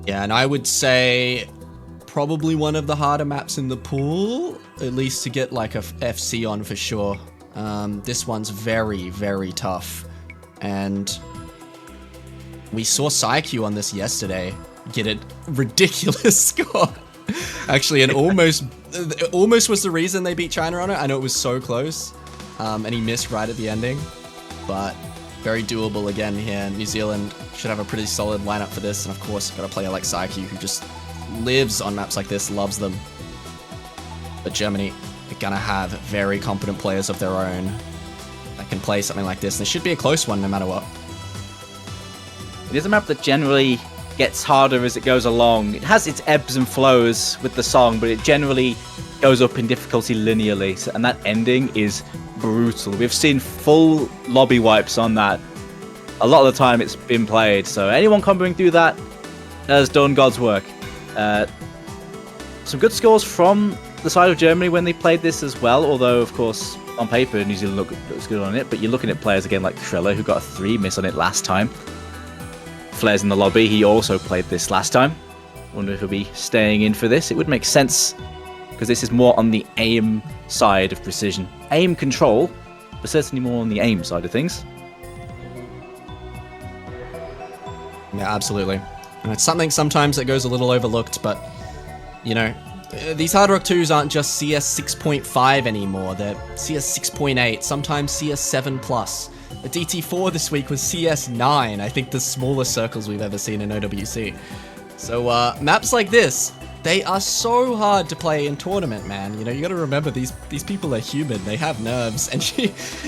Yeah, and I would say probably one of the harder maps in the pool, at least to get like a FC on for sure. This one's very, very tough. And we saw PsyQ on this yesterday get a ridiculous score. Actually, and almost was the reason they beat China on it. I know it was so close, and he missed right at the ending, but very doable again here. New Zealand should have a pretty solid lineup for this, and of course, got a player like PsyQ who just lives on maps like this, loves them. But Germany are gonna have very competent players of their own that can play something like this, and it should be a close one no matter what. It is a map that generally gets harder as it goes along. It has its ebbs and flows with the song, but it generally goes up in difficulty linearly, and that ending is brutal. We've seen full lobby wipes on that. A lot of the time it's been played, so anyone comboing through that has done God's work. Some good scores from the side of Germany when they played this as well, although of course on paper New Zealand looks good on it, but you're looking at players again like Kriller, who got a 3 miss on it last time. Flair's in the lobby, he also played this last time. Wonder if he'll be staying in for this. It would make sense, because this is more on the aim side of precision. Aim control, but certainly more on the aim side of things. Yeah, absolutely. And it's something sometimes that goes a little overlooked, but, you know, these Hard Rock 2s aren't just CS 6.5 anymore. They're CS 6.8, sometimes CS 7+. The DT4 this week was CS 9, I think the smallest circles we've ever seen in OWC. So maps like this, they are so hard to play in tournament, man. You know, you got to remember these people are human. They have nerves, and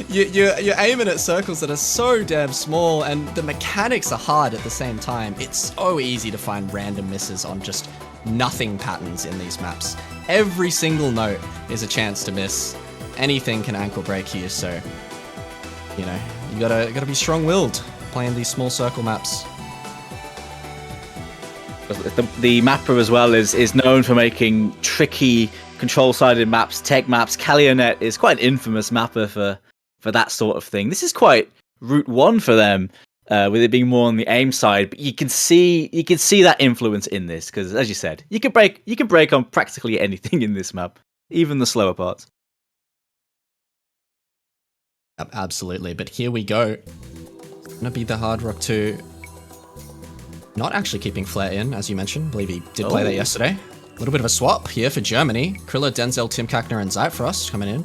you're aiming at circles that are so damn small, and the mechanics are hard at the same time. It's so easy to find random misses on just nothing patterns in these maps. Every single note is a chance to miss. Anything can ankle break here, so you know you gotta be strong-willed playing these small circle maps. The mapper as well is known for making tricky control-sided maps, tech maps. Calionet is quite an infamous mapper for that sort of thing. This is quite Route 1 for them, with it being more on the aim side. But you can see that influence in this, because as you said, you can break on practically anything in this map, even the slower parts. Absolutely, but here we go. It's gonna be the Hard Rock 2. Not actually keeping Flair in, as you mentioned. I believe he did play that yesterday. A little bit of a swap here for Germany. Kriller, Denzel, Tim Kakner, and Zyfrost coming in.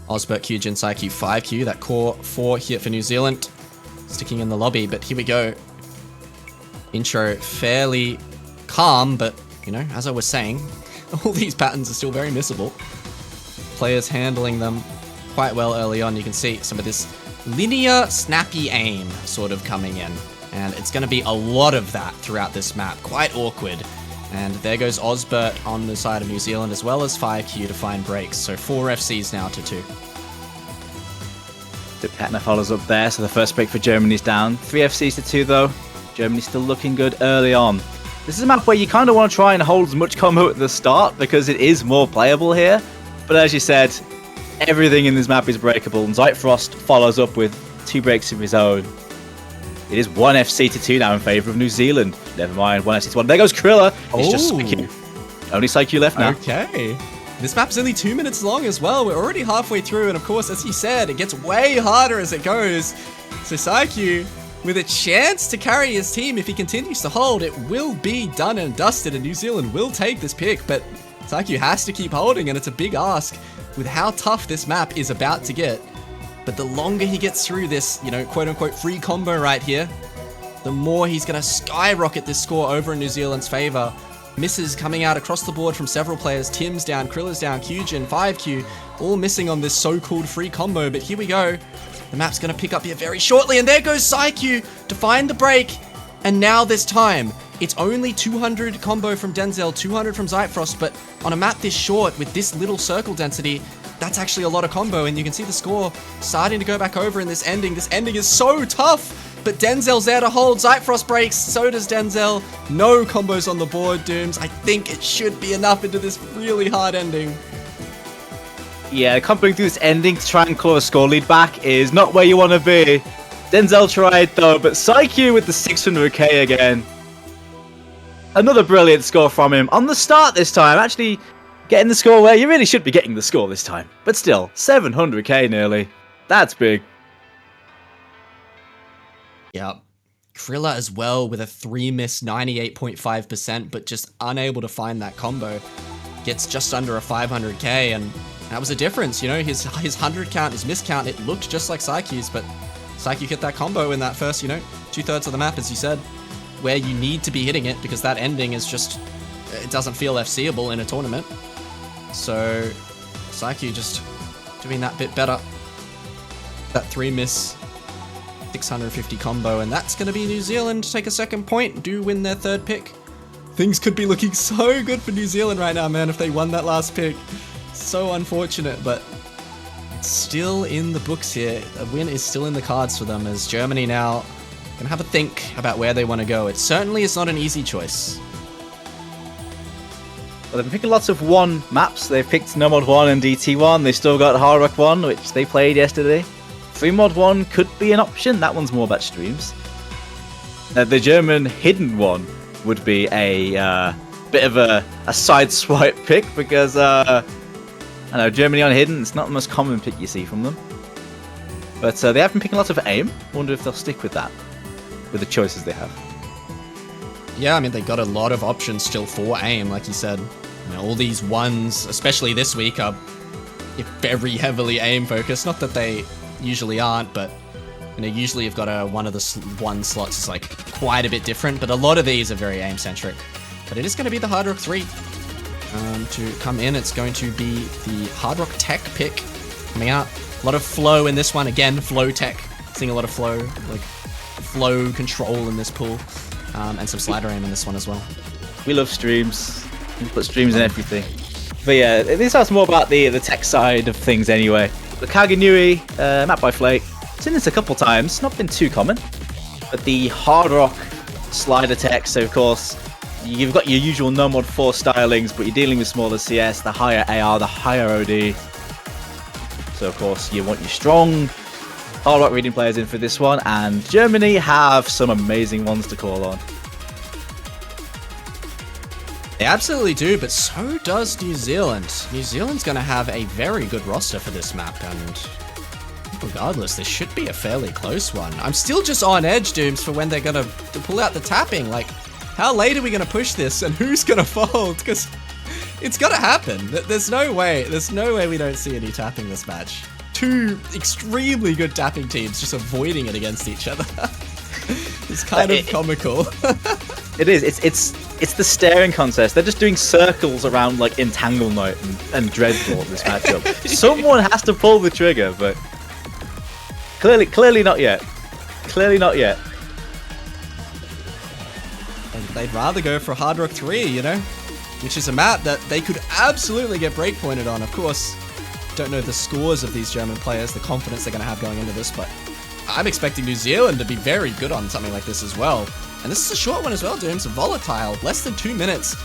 Osbert, Q, Jinsai, Q, 5Q. That core 4 here for New Zealand. Sticking in the lobby, but here we go. Intro fairly calm, but, you know, as I was saying, all these patterns are still very missable. Players handling them quite well early on. You can see some of this linear, snappy aim sort of coming in. And it's going to be a lot of that throughout this map. Quite awkward. And there goes Osbert on the side of New Zealand, as well as 5Q to find breaks. So 4 FCs now to 2. The Patna follows up there, so the first break for Germany's down. 3 FCs to 2 though. Germany's still looking good early on. This is a map where you kind of want to try and hold as much combo at the start, because it is more playable here. But as you said, everything in this map is breakable, and Zyfrost follows up with 2 breaks of his own. It is 1 FC to 2 now in favour of New Zealand. Never mind, 1 FC to 1. There goes Kriller. It's just PsyQ. Only PsyQ left now. Okay. This map's only 2 minutes long as well. We're already halfway through, and of course, as he said, it gets way harder as it goes. So PsyQ, with a chance to carry his team if he continues to hold, it will be done and dusted, and New Zealand will take this pick, but PsyQ has to keep holding, and it's a big ask with how tough this map is about to get. But the longer he gets through this, you know, quote-unquote free combo right here, the more he's going to skyrocket this score over in New Zealand's favour. Misses coming out across the board from several players. Tim's down, Kriller's down, Qjin, 5Q, all missing on this so-called free combo. But here we go. The map's going to pick up here very shortly, and there goes PsyQ to find the break. And now there's time. It's only 200 combo from Denzel, 200 from Zyfrost, but on a map this short with this little circle density, that's actually a lot of combo, and you can see the score starting to go back over in this ending. This ending is so tough, but Denzel's there to hold. Zyfrost breaks, so does Denzel. No combos on the board, Dooms. I think it should be enough into this really hard ending. Yeah, comboing through this ending to try and claw a score lead back is not where you want to be. Denzel tried though, but PsyQ with the 600k again. Another brilliant score from him on the start this time, actually getting the score where you really should be getting the score this time. But still, 700k nearly. That's big. Yep. Kriller as well with a 3 miss, 98.5%, but just unable to find that combo. Gets just under a 500k, and that was a difference, you know, his 100 count, his miss count, it looked just like PsyQ's, but PsyQ hit that combo in that first, you know, 2/3 of the map, as you said, where you need to be hitting it, because that ending is just, it doesn't feel FCable in a tournament. So PsyQ just doing that bit better. That 3 miss, 650 combo, and that's going to be New Zealand take a second point, do win their third pick. Things could be looking so good for New Zealand right now, man, if they won that last pick. So unfortunate, but it's still in the books here. A win is still in the cards for them, as Germany now can have a think about where they want to go. It certainly is not an easy choice. Well, they've been picking lots of 1 maps. They've picked No Mod 1 and DT1. They've still got Hard Rock 1, which they played yesterday. 3 Mod 1 could be an option. That one's more about streams. The German hidden one would be a bit of a side swipe pick, because I know Germany on hidden, it's not the most common pick you see from them. But they have been picking lots of aim. I wonder if they'll stick with that, with the choices they have. Yeah, I mean, they got a lot of options still for aim, like you said. You know, all these ones, especially this week, are very heavily aim focused. Not that they usually aren't, but you know, usually you've got one of the one slots is like quite a bit different, but a lot of these are very aim centric. But it is going to be the Hard Rock 3 to come in. It's going to be the Hard Rock Tech pick coming out. A lot of flow in this one. Again, flow tech. Seeing a lot of flow, like flow control in this pool, and some slider aim in this one as well. We love streams. We put streams in everything. But yeah, this is more about the tech side of things anyway. The Kaganui, map by Flake. Seen this a couple times, not been too common. But the Hard Rock slider tech, so of course, you've got your usual No Mod 4 stylings, but you're dealing with smaller CS, the higher AR, the higher OD. So of course, you want your strong Hard Rock reading players in for this one, and Germany have some amazing ones to call on. They absolutely do, but so does New Zealand. New Zealand's going to have a very good roster for this map, and regardless, this should be a fairly close one. I'm still just on edge, Dooms, for when they're going to pull out the tapping. Like, how late are we going to push this, and who's going to fold? Because it's got to happen. There's no way we don't see any tapping this match. 2 extremely good tapping teams just avoiding it against each other. It's kind of comical. It is. It's the staring contest. They're just doing circles around like Entangle Knight and Dreadnought this matchup. Someone has to pull the trigger, but clearly not yet. Clearly not yet. And they'd rather go for Hard Rock 3, you know? Which is a map that they could absolutely get breakpointed on. Of course, don't know the scores of these German players, the confidence they're going to have going into this, but I'm expecting New Zealand to be very good on something like this as well. And this is a short one as well, Dooms. Volatile, less than 2 minutes.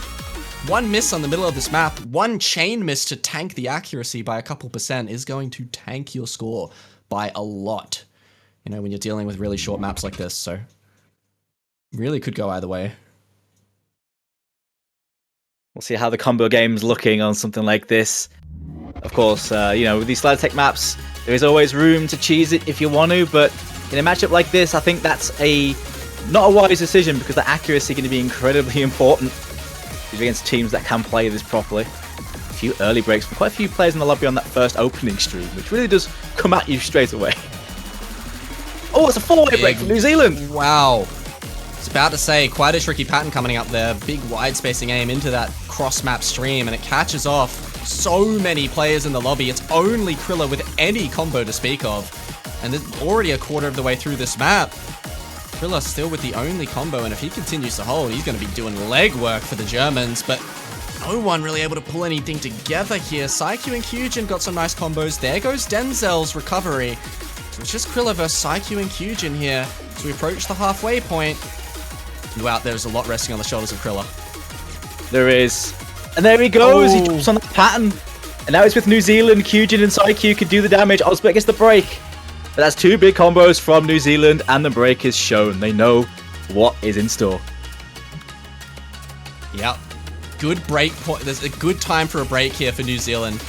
1 miss on the middle of this map, 1 chain miss to tank the accuracy by a couple percent is going to tank your score by a lot. You know, when you're dealing with really short maps like this, so really could go either way. We'll see how the combo game's looking on something like this. Of course, you know, with these slider tech maps, there is always room to cheese it if you want to, but in a matchup like this, I think that's not a wise decision, because the accuracy is going to be incredibly important against teams that can play this properly. A few early breaks from quite a few players in the lobby on that first opening stream, which really does come at you straight away. Oh, it's a 4-way break from New Zealand! Wow. It's about to say, quite a tricky pattern coming up there. Big wide spacing aim into that cross-map stream, and it catches off so many players in the lobby. It's only Krilla with any combo to speak of. And it's already a quarter of the way through this map. Krilla still with the only combo, and if he continues to hold, he's going to be doing legwork for the Germans, but no one really able to pull anything together here. Psyche and Kyujin got some nice combos. There goes Denzel's recovery. So it's just Krilla versus Psyche and Kyujin here as we approach the halfway point. Wow, there's a lot resting on the shoulders of Krilla. There is. And there he goes. He jumps on the pattern. And now it's with New Zealand. Kyujin and Psyche could do the damage. Osberg gets the break. But that's 2 big combos from New Zealand, and the break is shown. They know what is in store. Yep. Good break point. There's a good time for a break here for New Zealand.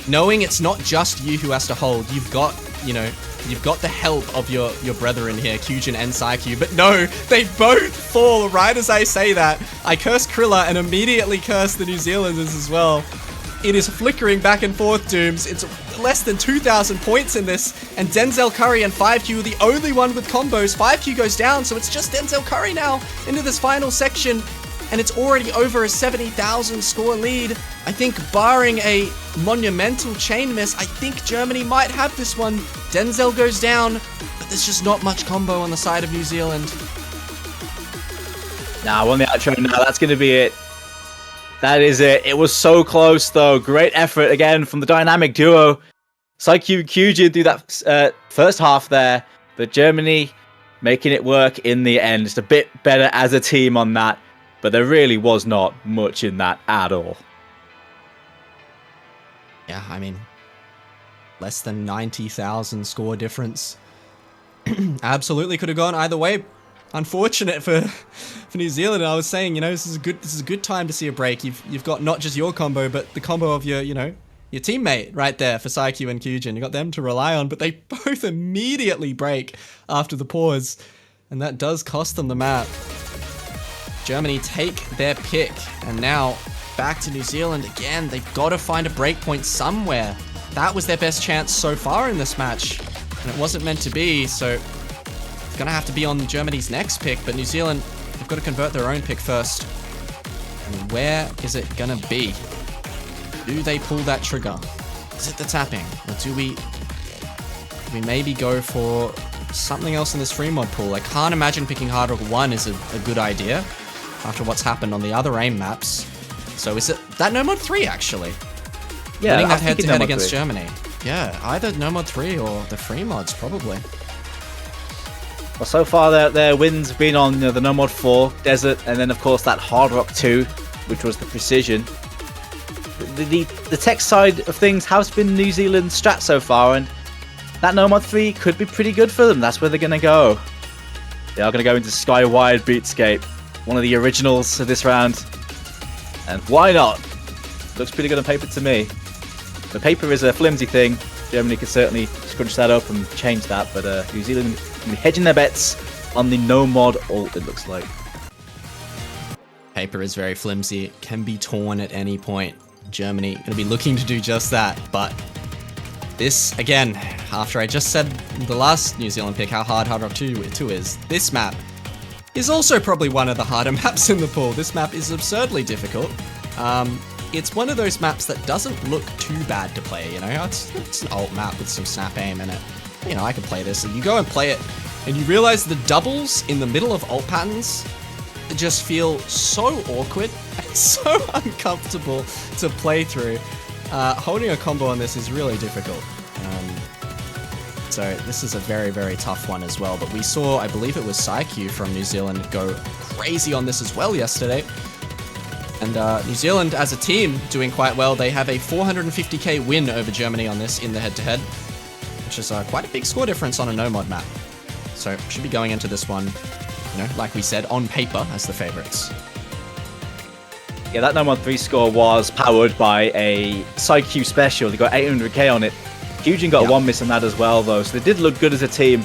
Knowing it's not just you who has to hold. You've got, you know, you've got the help of your brethren here, Kyujin and Psyche. But no, they both fall right as I say that. I curse Krilla and immediately curse the New Zealanders as well. It is flickering back and forth, Dooms. It's less than 2,000 points in this, and Denzel Curry and 5Q are the only one with combos. 5Q goes down, so it's just Denzel Curry now into this final section, and it's already over a 70,000 score lead. I think barring a monumental chain miss, I think Germany might have this one Denzel goes down, but there's just not much combo on the side of New Zealand. Nah, on the outro now, that's going to be it. That is it. It was so close, though. Great effort again from the dynamic duo. Psyche and Kyujin through that first half there, but Germany making it work in the end. Just a bit better as a team on that, but there really was not much in that at all. Yeah, I mean, less than 90,000 score difference. Absolutely could have gone either way. Unfortunate for New Zealand. I was saying, you know, this is a good time to see a break. You've got not just your combo, but the combo of your, you know, your teammate right there for Psyche and Kyujin. You got them to rely on, but they both immediately break after the pause, and that does cost them the map. Germany take their pick, and now back to New Zealand again. They've got to find a breakpoint somewhere. That was their best chance so far in this match, and it wasn't meant to be, so it's gonna have to be on Germany's next pick, but New Zealand have got to convert their own pick first. And where is it gonna be? Do they pull that trigger? Is it the tapping? Or do we maybe go for something else in this free mod pool? I can't imagine picking Hard Rock 1 is a good idea after what's happened on the other AIM maps. So is it that No Mod 3 actually? Yeah, winning that head to head against Germany. Yeah, either No Mod 3 or the free mods probably. Well, so far their wins have been on the No Mod 4, Desert, and then of course that Hard Rock 2, which was the Precision. The tech side of things has been New Zealand's strat so far, and that No Mod 3 could be pretty good for them. That's where they're going to go. They are going to go into Skywide Beatscape, one of the originals of this round. And why not? Looks pretty good on paper to me. The paper is a flimsy thing. Germany could certainly scrunch that up and change that, but New Zealand will be hedging their bets on the No Mod ult, it looks like. Paper is very flimsy. It can be torn at any point. Germany going to be looking to do just that, but this, again, after I just said the last New Zealand pick how hard Hard Rock 2 is, this map is also probably one of the harder maps in the pool. This map is absurdly difficult. It's one of those maps that doesn't look too bad to play, you know? It's an alt map with some snap aim in it. You know, I can play this, and you go and play it, and you realize the doubles in the middle of alt patterns just feel so awkward and so uncomfortable to play through. Holding a combo on this is really difficult. So this is a very, very tough one as well. But we saw, I believe it was Psyche from New Zealand go crazy on this as well yesterday. And New Zealand as a team doing quite well. They have a 450k win over Germany on this in the head-to-head, which is quite a big score difference on a no-mod map. So should be going into this one, you know, like we said, on paper as the favorites. Yeah, that No Mod 3 score was powered by a Psyche special. They got 800k on it. Kyujin got one miss on that as well, though, so they did look good as a team.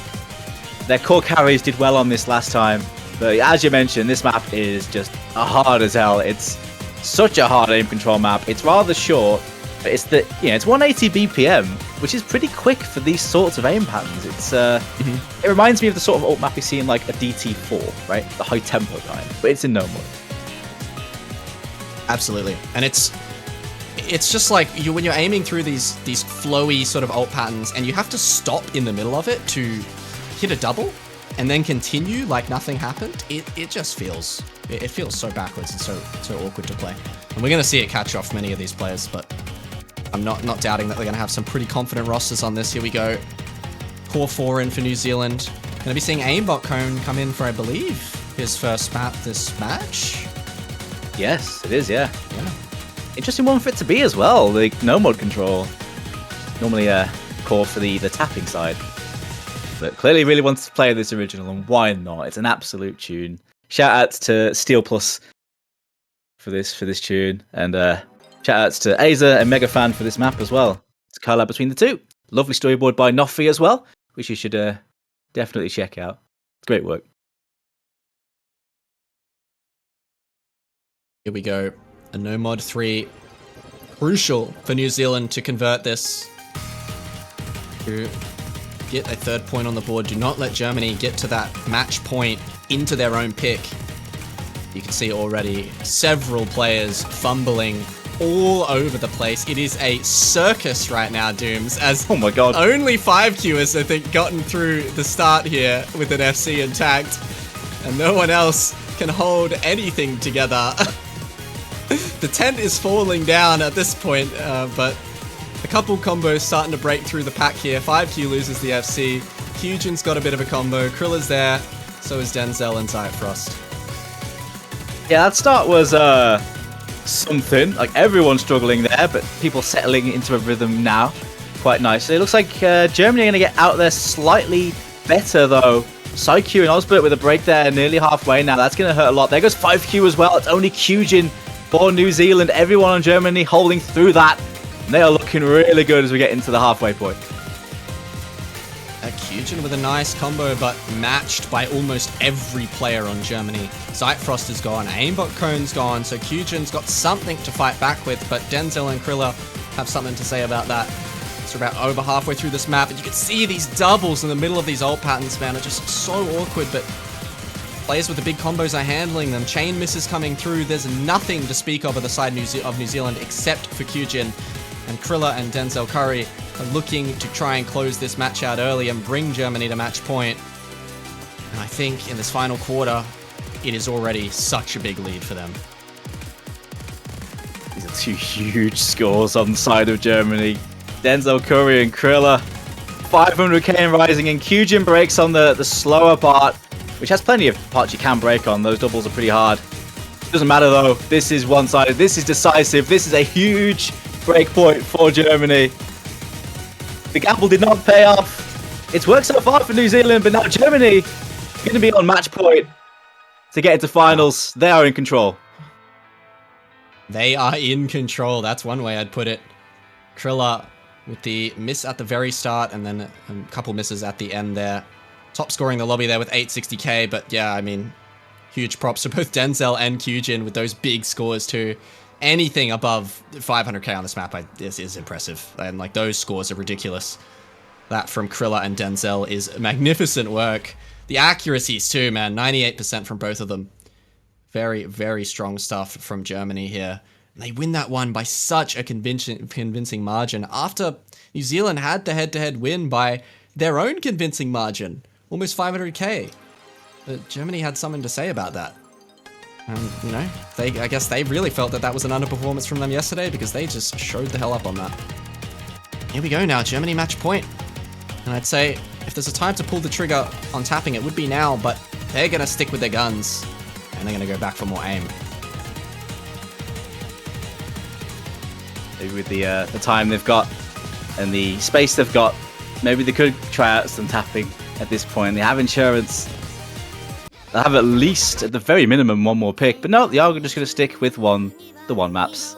Their core carries did well on this last time, but as you mentioned, this map is just hard as hell. It's such a hard aim control map. It's rather short, but it's it's 180 BPM, which is pretty quick for these sorts of aim patterns. It's it reminds me of the sort of ult map you see in like a DT4, right? The high tempo kind, but it's in no mod. Absolutely, and it's just like when you're aiming through these flowy sort of ult patterns, and you have to stop in the middle of it to hit a double, and then continue like nothing happened. It just feels so backwards and so awkward to play. And we're gonna see it catch off many of these players, but I'm not doubting that they're gonna have some pretty confident rosters on this. Here we go. Core 4 in for New Zealand. Gonna be seeing Aimbot Cone come in for, I believe, his first map this match. Yes, it is. Yeah. Interesting one for it to be as well. The no mod control. Normally a core for the tapping side. But clearly really wants to play this original, and why not? It's an absolute tune. Shout outs to Steel Plus for this tune, and shout outs to Aza and Mega Fan for this map as well. It's a collab between the two. Lovely storyboard by Noffy as well, which you should definitely check out. Great work. Here we go. A no mod 3. Crucial for New Zealand to convert this. To get a third point on the board. Do not let Germany get to that match point into their own pick. You can see already several players fumbling all over the place. It is a circus right now, Dooms, as Oh my god. only 5 queuers, I think, gotten through the start here with an FC intact, and no one else can hold anything together. The tent is falling down at this point, but a couple combos starting to break through the pack here. 5Q loses the FC. Kyujin's got a bit of a combo. Krilla's there. So is Denzel and Frost. Yeah, that start was something. Like, everyone's struggling there, but people settling into a rhythm now quite nicely. It looks like Germany are going to get out there slightly better, though. Psy-Q and Osbert with a break there, nearly halfway now. That's going to hurt a lot. There goes 5Q as well. It's only Kyujin for New Zealand. Everyone on Germany holding through that. And they are looking really good as we get into the halfway point. Kyujin with a nice combo, but matched by almost every player on Germany. Frost is gone, Aimbot Cone's gone, so Kyujin's got something to fight back with, but Denzel and Krilla have something to say about that. It's about over halfway through this map, and you can see these doubles in the middle of these ult patterns, man, are just so awkward, but players with the big combos are handling them. Chain misses coming through. There's nothing to speak of the side of New Zealand except for Kyujin, and Krilla and Denzel Curry are looking to try and close this match out early and bring Germany to match point. And I think in this final quarter, it is already such a big lead for them. These are two huge scores on the side of Germany. Denzel Curry and Krilla, 500k and rising, and Kyujin breaks on the slower part, which has plenty of parts you can break on. Those doubles are pretty hard. Doesn't matter though, this is one-sided, this is decisive, this is a huge break point for Germany. The gamble did not pay off. It's worked so far for New Zealand, but now Germany is going to be on match point to get into finals. They are in control. They are in control. That's one way I'd put it. Krilla with the miss at the very start and then a couple misses at the end there. Top scoring the lobby there with 860k, but yeah, I mean, huge props to both Denzel and Kyujin with those big scores too. Anything above 500k on this map is impressive, and like those scores are ridiculous. That from Krilla and Denzel is magnificent work. The accuracies too, man, 98% from both of them. Very, very strong stuff from Germany here. And they win that one by such a convincing margin after New Zealand had the head-to-head win by their own convincing margin, almost 500k. But Germany had something to say about that. And, you know, I guess they really felt that was an underperformance from them yesterday because they just showed the hell up on that. Here we go now, Germany match point. And I'd say if there's a time to pull the trigger on tapping, it would be now, but they're going to stick with their guns and they're going to go back for more aim. Maybe with the time they've got and the space they've got, maybe they could try out some tapping at this point. They have insurance. They'll have at least, at the very minimum, one more pick. But no, they are just going to stick with the one maps.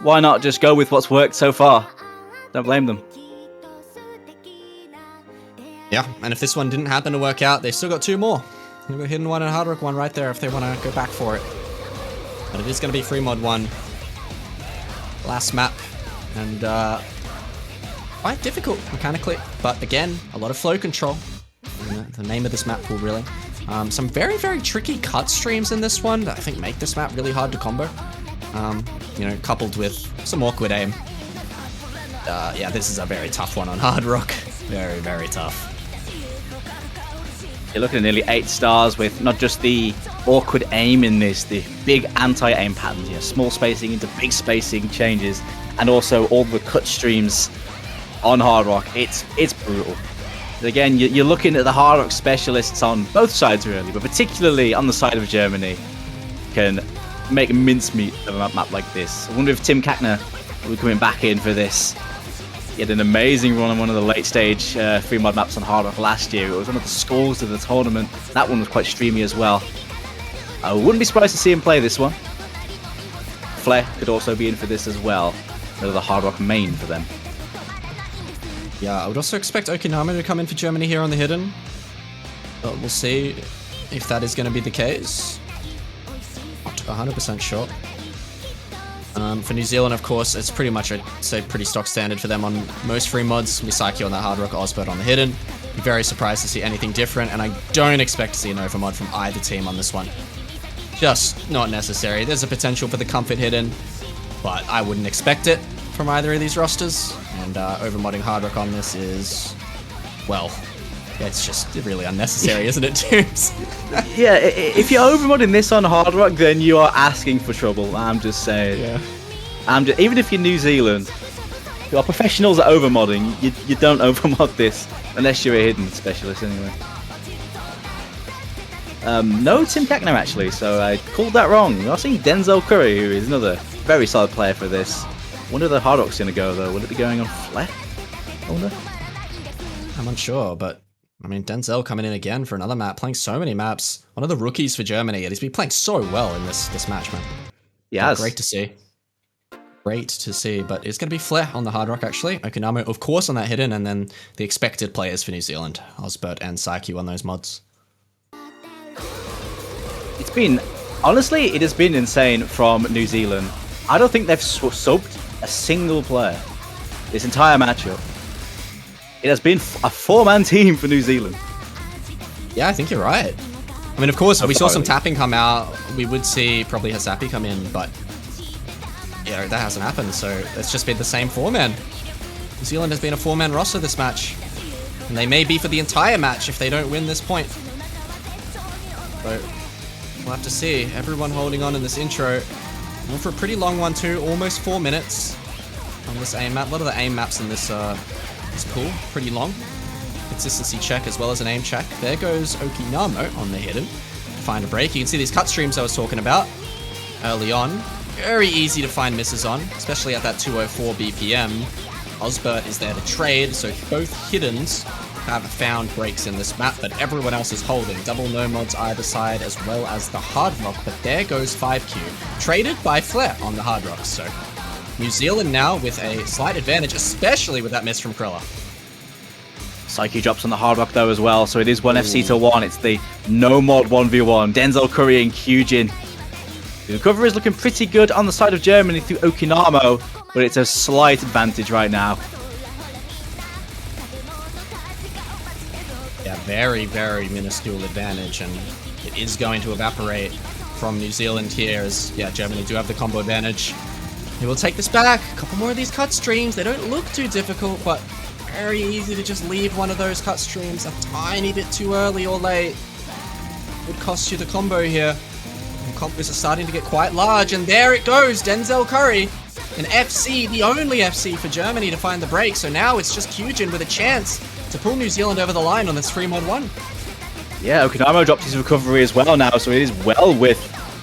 Why not just go with what's worked so far? Don't blame them. Yeah, and if this one didn't happen to work out, they've still got 2 more. They've got Hidden 1 and Hard Rock 1 right there if they want to go back for it. But it is going to be Free Mod 1. Last map. And quite difficult mechanically. But again, a lot of flow control. The name of this map pool, really. Some very, very tricky cut streams in this one that I think make this map really hard to combo. You know, coupled with some awkward aim. Yeah, this is a very tough one on Hard Rock. Very, very tough. You're looking at nearly 8 stars with not just the awkward aim in this, the big anti-aim patterns, you know, small spacing into big spacing changes, and also all the cut streams on Hard Rock. It's brutal. Again, you're looking at the Hard Rock specialists on both sides really, but particularly on the side of Germany, can make mincemeat of a map like this. I wonder if Tim Kackner will be coming back in for this. He had an amazing run on one of the late stage free mod maps on Hard Rock last year. It was one of the scores of the tournament. That one was quite streamy as well. I wouldn't be surprised to see him play this one. Flair could also be in for this as well. Another Hard Rock main for them. Yeah, I would also expect Okinawa to come in for Germany here on the Hidden. But we'll see if that is going to be the case. Not 100% sure. For New Zealand, of course, it's pretty much, I'd say, pretty stock standard for them on most free mods. Misaki on that Hard Rock, Osbert on the Hidden. Be very surprised to see anything different, and I don't expect to see an overmod from either team on this one. Just not necessary. There's a potential for the Comfort Hidden, but I wouldn't expect it from either of these rosters. And overmodding Hard Rock on this is, well, it's just really unnecessary, isn't it, Tubes? Yeah, if you're overmodding this on Hard Rock, then you are asking for trouble. I'm just saying. Yeah. Even if you're New Zealand, you are professionals at overmodding. You don't overmod this unless you're a hidden specialist, anyway. No Tim Cacknam actually, so I called that wrong. I've seen Denzel Curry, who is another very solid player for this. Wonder where the Hard Rock's gonna go though. Will it be going on Flair? I wonder. I'm unsure, but I mean, Denzel coming in again for another map, playing so many maps. One of the rookies for Germany, and he's been playing so well in this match, man. Yeah, great to see. Great to see, but it's going to be Flair on the Hard Rock, actually. Okinamo, of course, on that hidden, and then the expected players for New Zealand, Osbert and Psyche on those mods. It's been, honestly, it has been insane from New Zealand. I don't think they've subbed a single player this entire matchup. It has been a four-man team for New Zealand. Yeah, I think you're right. I mean, of course, we saw some tapping come out. We would see probably Hasapi come in, but yeah, that hasn't happened, so it's just been the same four-man. New Zealand has been a four-man roster this match, and they may be for the entire match if they don't win this point. So we'll have to see. Everyone holding on in this intro. Went for a pretty long one too, almost 4 minutes on this aim map. A lot of the aim maps in this pool, pretty long. Consistency check as well as an aim check. There goes Okinamo on the hidden to find a break. You can see these cut streams I was talking about early on. Very easy to find misses on, especially at that 204 BPM. Osbert is there to trade, so both hiddens have found breaks in this map, but everyone else is holding. Double no mods either side, as well as the Hard Rock, but there goes 5Q. Traded by Flair on the Hard Rock, so New Zealand now with a slight advantage, especially with that miss from Krilla. Psyche drops on the Hard Rock though as well, so it is 1FC to 1. It's the no mod 1v1. Denzel Curry and Kyujin. The recovery is looking pretty good on the side of Germany through Okinamo, but it's a slight advantage right now. Yeah, very, very minuscule advantage, and it is going to evaporate from New Zealand here as, yeah, Germany do have the combo advantage. They will take this back. A couple more of these cut streams. They don't look too difficult, but very easy to just leave one of those cut streams a tiny bit too early or late. Would cost you the combo here. And combos are starting to get quite large, and there it goes, Denzel Curry. An FC, the only FC for Germany to find the break, so now it's just Kyujin with a chance to pull New Zealand over the line on this 3-mod-1. Yeah, Okinamo dropped his recovery as well now, so it is well with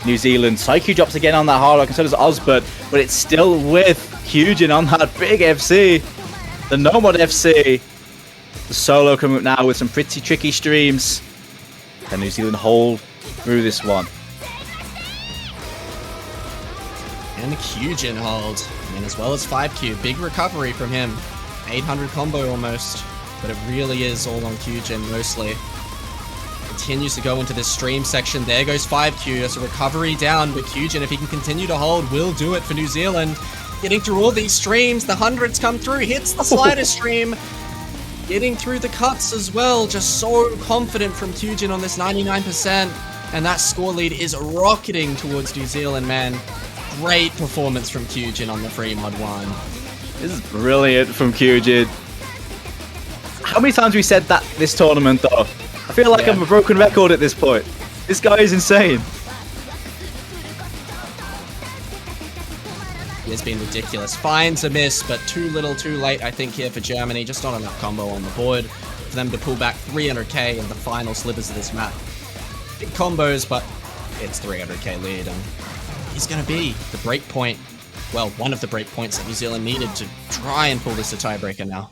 New Zealand. Psyche drops again on that Hard Rock, and so does Osbert, but it's still with Kyujin on that big FC. The no-mod FC. The solo coming up now with some pretty tricky streams. Can New Zealand hold through this one? And the Kyujin hold. And as well as 5Q. Big recovery from him. 800 combo almost. But it really is all on Kyujin mostly. Continues to go into this stream section. There goes 5Q. There's a recovery down. But Kyujin, if he can continue to hold, will do it for New Zealand. Getting through all these streams. The hundreds come through. Hits the slider stream. Getting through the cuts as well. Just so confident from Kyujin on this 99%. And that score lead is rocketing towards New Zealand, man. Great performance from Kyujin on the 3-mod-1. This is brilliant from Kyujin. How many times have we said that this tournament, though? I feel like I'm a broken record at this point. This guy is insane. He has been ridiculous. Finds a miss, but too little too late, I think, here for Germany. Just not enough combo on the board for them to pull back 300k in the final slivers of this map. Big combos, but it's 300k lead, and he's going to be the break point. Well, one of the break points that New Zealand needed to try and pull this to tiebreaker now.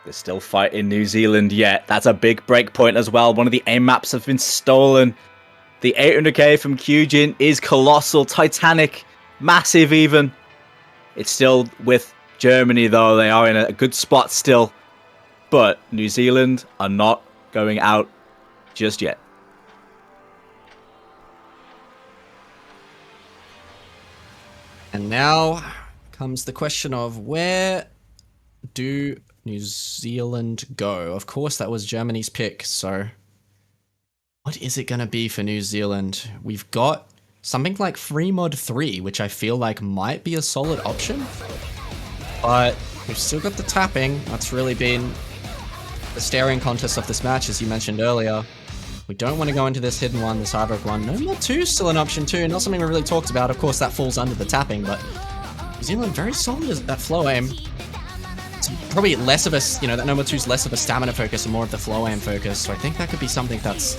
They're still fighting New Zealand yet. That's a big break point as well. One of the aim maps have been stolen. The 800k from Kyujin is colossal, titanic, massive even. It's still with Germany though. They are in a good spot still. But New Zealand are not going out just yet. And now comes the question of where do New Zealand go? Of course, that was Germany's pick, so what is it going to be for New Zealand? We've got something like Free Mod 3, which I feel like might be a solid option. But we've still got the tapping. That's really been the staring contest of this match, as you mentioned earlier. We don't want to go into this hidden one, this hard rock one. No Mod 2 is still an option too, not something we really talked about. Of course, that falls under the tapping, but New Zealand very solid at that flow aim. It's probably less of a, that No Mod 2 is less of a stamina focus and more of the flow aim focus. So I think that could be something that's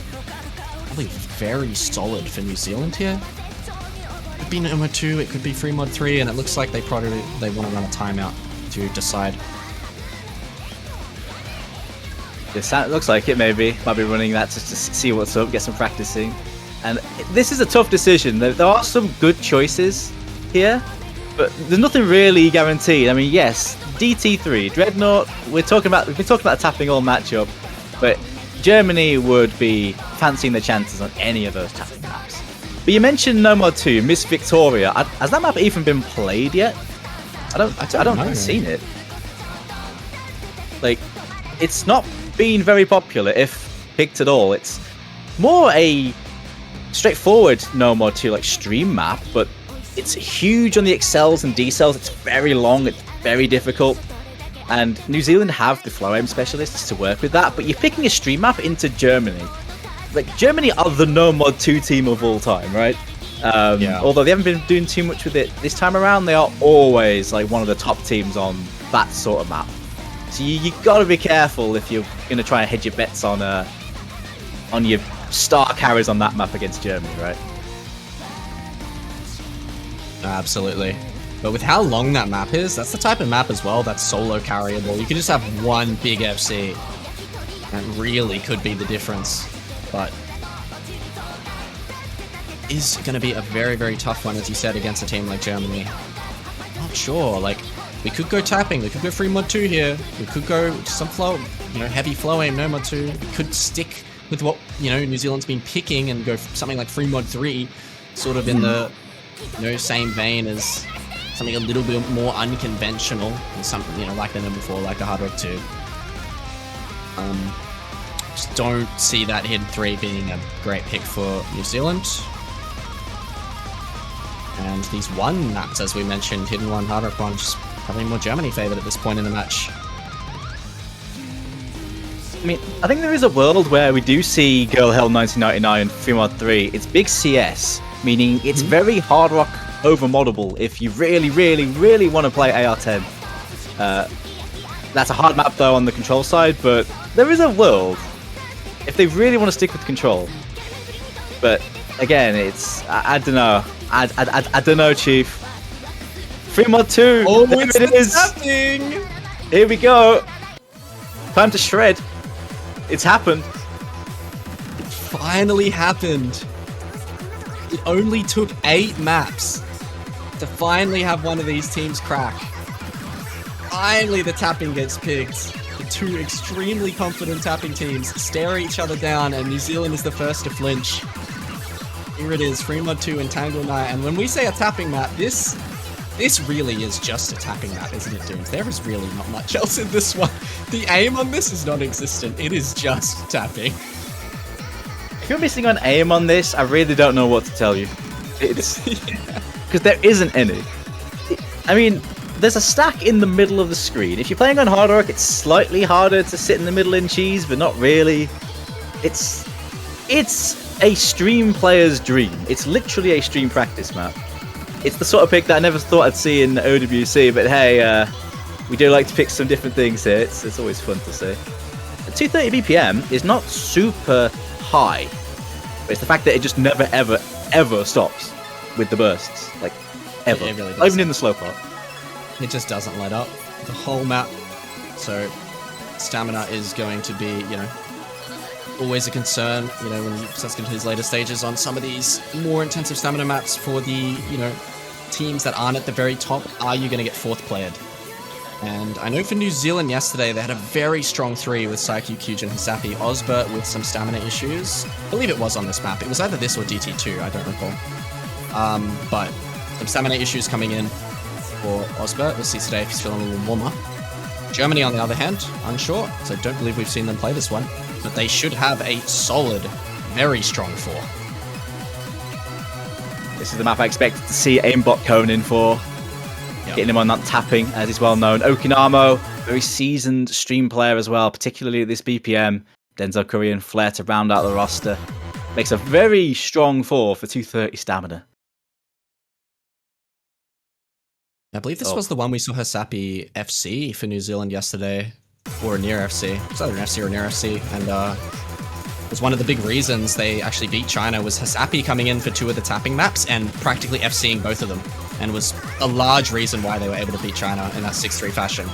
probably very solid for New Zealand here. It could be No Mod 2, it could be Free Mod 3, and it looks like they want to run a timeout to decide. Yes, it looks like it maybe. Might be running that just to see what's up, get some practicing. And this is a tough decision. There are some good choices here, but there's nothing really guaranteed. I mean, yes, DT3, Dreadnought, we've been talking about the tapping all matchup, but Germany would be fancying their chances on any of those tapping maps. But you mentioned No Mod 2, Miss Victoria. Has that map even been played yet? I don't think I've seen it. Like, it's not been very popular, if picked at all. It's more a straightforward No Mod 2 like stream map, but it's huge on the excels and decels. It's very long, it's very difficult, and New Zealand have the flow aim specialists to work with that. But you're picking a stream map into Germany. Like, Germany are the No Mod 2 team of all time, right? Yeah. Although they haven't been doing too much with it this time around, they are always like one of the top teams on that sort of map. So you got to be careful if you're going to try and hedge your bets on your star carries on that map against Germany, right? Absolutely. But with how long that map is, that's the type of map as well that's solo carryable. You can just have one big FC. That really could be the difference. But is going to be a very, very tough one, as you said, against a team like Germany. Not sure. Like, we could go tapping, we could go Free Mod 2 here, we could go some flow, heavy flow aim, No Mod 2. We could stick with what, New Zealand's been picking and go something like Free Mod 3, sort of in the, same vein as something a little bit more unconventional, and something, like the number 4, like the Hard Rock 2. Just don't see that hidden 3 being a great pick for New Zealand. And these 1 maps, as we mentioned, hidden 1, Hard Rock 1, just probably more Germany favored at this point in the match. I mean, I think there is a world where we do see Girl Hell 1999 Free Mod 3. It's big CS, meaning it's very Hard Rock over-moddable if you really, really, really want to play AR-10. That's a hard map, though, on the control side, but there is a world if they really want to stick with control. But, again, it's... I don't know. I don't know, Chief. Free Mod 2! Oh, there it's it is! happening! Here we go! Time to shred. It's happened. It finally happened. It only took 8 maps to finally have one of these teams crack. Finally the tapping gets picked. The 2 extremely confident tapping teams stare each other down, and New Zealand is the first to flinch. Here it is, Free Mod 2 and Tangle Knight. And when we say a tapping map, this really is just a tapping map, isn't it, Dooms? There is really not much else in this one. The aim on this is non-existent. It is just tapping. If you're missing on aim on this, I really don't know what to tell you. It's because there isn't any. I mean, there's a stack in the middle of the screen. If you're playing on Hard Rock, it's slightly harder to sit in the middle and cheese, but not really. It's a stream player's dream. It's literally a stream practice map. It's the sort of pick that I never thought I'd see in OWC, but hey, we do like to pick some different things here. It's always fun to see. 230 BPM is not super high, but it's the fact that it just never, ever, ever stops with the bursts. Like, ever. It really not even in the slow part. It just doesn't let up the whole map. So stamina is going to be, always a concern, when Seth's into his later stages on some of these more intensive stamina maps for the, teams that aren't at the very top. Are you going to get 4th played? And I know for New Zealand yesterday, they had a very strong 3 with Psyche, Kyujin, Hasapi, Osbert with some stamina issues. I believe it was on this map. It was either this or DT2, I don't recall. But some stamina issues coming in for Osbert. We'll see today if he's feeling a little warmer. Germany, on the other hand, unsure, so don't believe we've seen them play this one. But they should have a solid, very strong 4. This is the map I expected to see aimbot Conan for. Getting him on that tapping, as is well known. Okinamo, very seasoned stream player as well, particularly at this BPM. Denzel Curry and Flair to round out the roster. Makes a very strong 4 for 230 stamina. I believe this was the one we saw Hasapi FC for New Zealand yesterday, or near FC. It was either an FC or near FC, and it was one of the big reasons they actually beat China was Hasapi coming in for 2 of the tapping maps and practically FCing both of them, and was a large reason why they were able to beat China in that 6-3 fashion.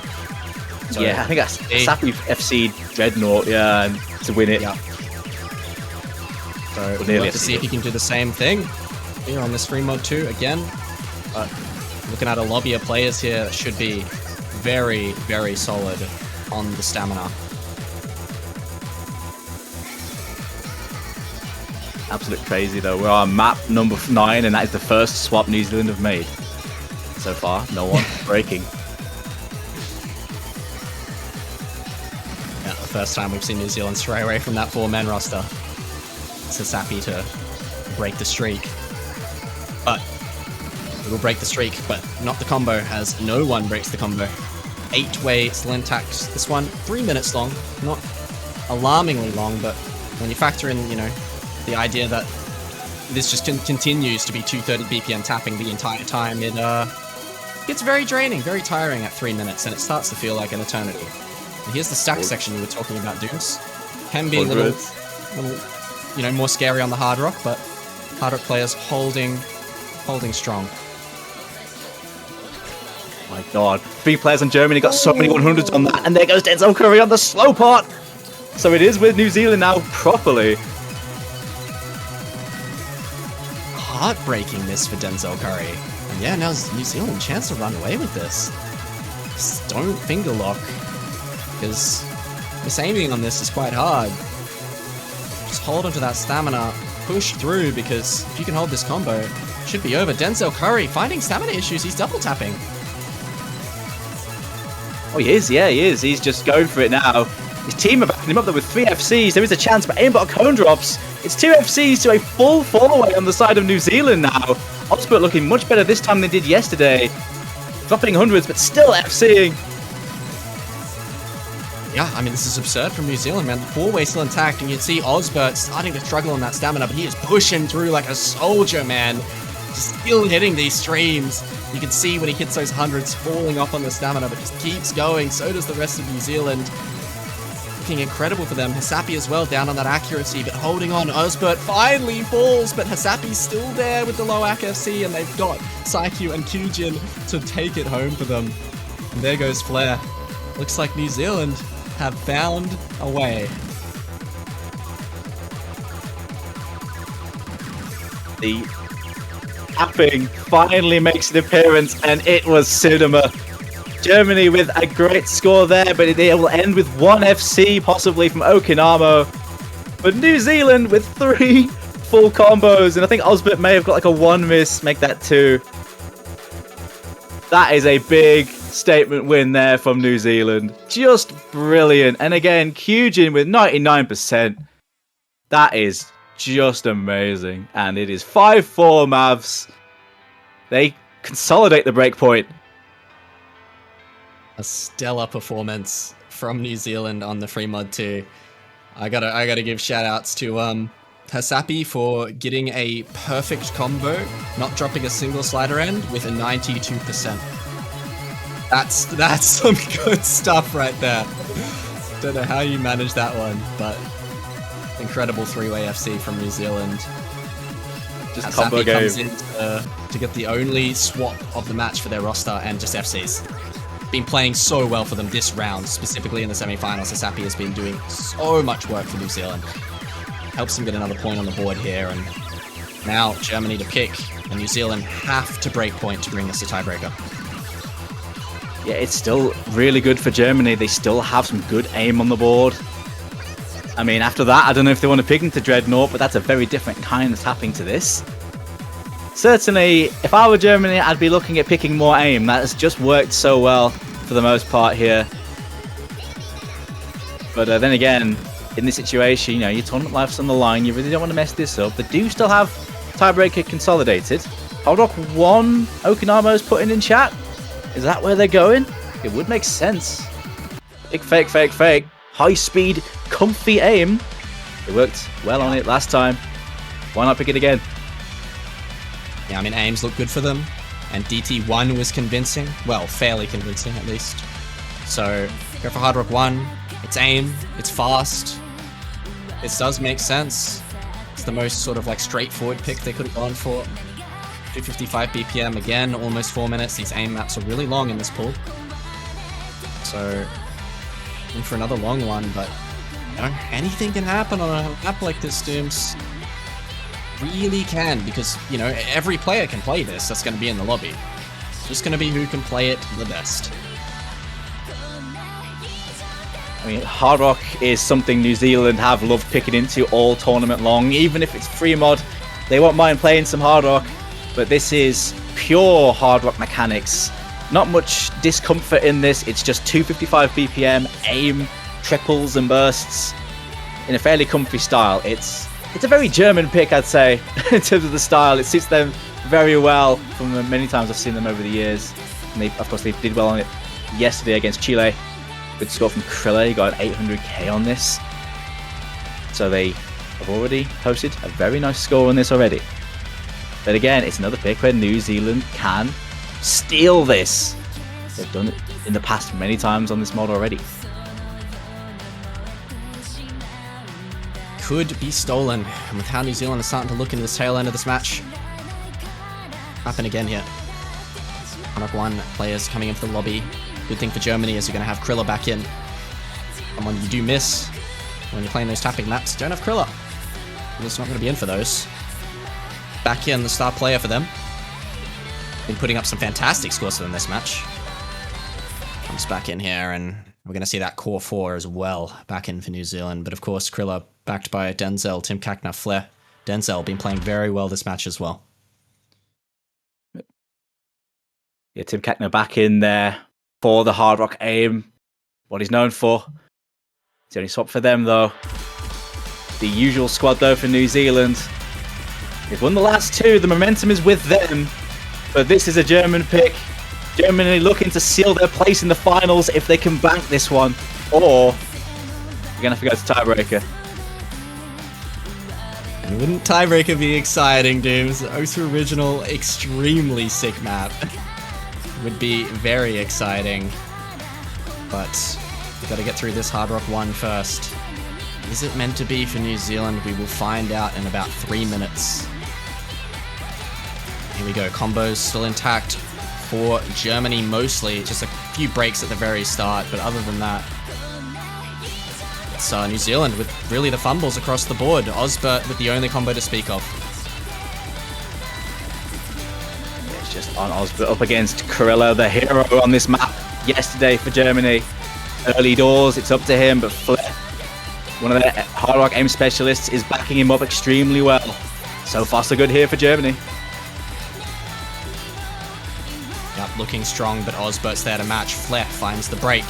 So yeah, I think that's Hasapi FC'd Dreadnought, and to win it. Yeah. So we'll have to see if he can do the same thing here on this free mod 2 again. But looking at a lobby of players here should be very, very solid on the stamina. Absolute crazy though. We're on map number 9, and that is the first swap New Zealand have made. So far, no one breaking. Yeah, the first time we've seen New Zealand stray away from that 4-man roster. It's happy to break the streak. But it will break the streak, but not the combo, as no one breaks the combo. 8-way still intact. This one, 3 minutes long. Not alarmingly long, but when you factor in, you know, the idea that this just continues to be 230 BPM tapping the entire time, it gets very draining, very tiring at 3 minutes, and it starts to feel like an eternity. And here's the stack section you were talking about, Dooms. Can be a little, you know, more scary on the hard rock, but hard rock players holding strong. My god, 3 players in Germany got so many 100s on that, and there goes Denzel Curry on the slow part. So it is with New Zealand now properly. Heartbreaking miss for Denzel Curry. And yeah, now New Zealand chance to run away with this. Just don't finger lock, because misaiming on this is quite hard. Just hold onto that stamina, push through, because if you can hold this combo, it should be over. Denzel Curry finding stamina issues, he's double tapping. Oh, he is, yeah, he is. He's just going for it now. His team are backing him up there with 3 FCs. There is a chance, but aimbot cone drops. It's 2 FCs to a full 4-way on the side of New Zealand now. Osbert looking much better this time than they did yesterday. Dropping 100s, but still FCing. Yeah, I mean, this is absurd from New Zealand, man. The 4-way still intact, and you can see Osbert starting to struggle on that stamina, but he is pushing through like a soldier, man. Just still hitting these streams. You can see when he hits those 100s falling off on the stamina, but just keeps going. So does the rest of New Zealand. Looking incredible for them. Hasapi as well, down on that accuracy, but holding on. Osbert finally falls, but Hasapi's still there with the low accuracy, and they've got Saikyu and Kyujin to take it home for them. And there goes Flair. Looks like New Zealand have found a way. The tapping finally makes an appearance, and it was cinema. Germany with a great score there, but it will end with 1 FC, possibly from Okinamo. But New Zealand with 3 full combos, and I think Osbert may have got like a 1 miss, make that 2. That is a big statement win there from New Zealand. Just brilliant. And again, Kyujin with 99%. That is just amazing. And it is 5-4 Mavs. They consolidate the breakpoint. A stellar performance from New Zealand on the free mod 2. I gotta give shout outs to Hasapi for getting a perfect combo, not dropping a single slider end with a 92%. That's some good stuff right there. Don't know how you managed that one, but incredible 3-way FC from New Zealand. Just Hasapi combo game. comes in to get the only swap of the match for their roster and just FCs. Been playing so well for them this round, specifically in the semi-finals. Hasapi has been doing so much work for New Zealand. Helps them get another point on the board here, and now Germany to pick, and New Zealand have to break point to bring this to tiebreaker. Yeah, it's still really good for Germany. They still have some good aim on the board. I mean, after that, I don't know if they want to pick into Dreadnought, but that's a very different kind of tapping to this. Certainly, if I were Germany, I'd be looking at picking more aim. That has just worked so well for the most part here. But then again, in this situation, you know, your tournament life's on the line. You really don't want to mess this up. They do still have tiebreaker consolidated. Hard Rock 1, Okinamo's putting in chat. Is that where they're going? It would make sense. Big fake, fake, fake. High speed, comfy aim. It worked well on it last time. Why not pick it again? Yeah, I mean, aims look good for them. And DT1 was convincing. Well, fairly convincing, at least. So, go for Hard Rock 1. It's aim. It's fast. This does make sense. It's the most sort of like straightforward pick they could have gone for. 255 BPM again, almost 4 minutes. These aim maps are really long in this pool. So, in for another long one, but you know, anything can happen on a map like this, Dooms. Really can, because, you know, every player can play this that's going to be in the lobby. It's just going to be who can play it the best. I mean, Hard Rock is something New Zealand have loved picking into all tournament long. Even if it's free mod, they won't mind playing some Hard Rock. But this is pure Hard Rock mechanics. Not much discomfort in this. It's just 255 BPM, aim, triples and bursts in a fairly comfy style. It's a very German pick, I'd say, in terms of the style. It suits them very well from the many times I've seen them over the years. And of course, they did well on it yesterday against Chile. Good score from Krilla. He got an 800k on this. So they have already posted a very nice score on this already. But again, it's another pick where New Zealand can steal this. They've done it in the past many times on this mod already. Could be stolen, and with how New Zealand is starting to look into the tail end of this match. Happen again here. Hard Rock 1 players coming into the lobby. Good thing for Germany is you're going to have Krilla back in. Someone you do miss when you're playing those tapping maps. Don't have Krilla. Krilla's not going to be in for those. Back in, the star player for them. Been putting up some fantastic scores for them this match. Comes back in here, and we're going to see that core 4 as well back in for New Zealand. But of course, Krilla backed by Denzel, Tim Kakner, Flair. Denzel been playing very well this match as well. Yeah, Tim Kakner back in there for the Hard Rock aim. What he's known for. It's the only swap for them, though. The usual squad, though, for New Zealand. They've won the last 2. The momentum is with them. But this is a German pick. Germany looking to seal their place in the finals if they can bank this one. Or you're going to have to go to tiebreaker. And wouldn't tiebreaker be exciting, Dooms? Osu Original, extremely sick map. Would be very exciting. But we've got to get through this Hard Rock 1 first. Is it meant to be for New Zealand? We will find out in about 3 minutes. Here we go. Combos still intact for Germany mostly. Just a few breaks at the very start, but other than that, it's New Zealand with really the fumbles across the board. Osbert with the only combo to speak of. It's just on Osbert up against Krilla, the hero on this map yesterday for Germany. Early doors, it's up to him, but Flair, one of their Hard Rock aim specialists, is backing him up extremely well. So far, so good here for Germany. Yep, looking strong, but Osbert's there to match. Flair finds the break.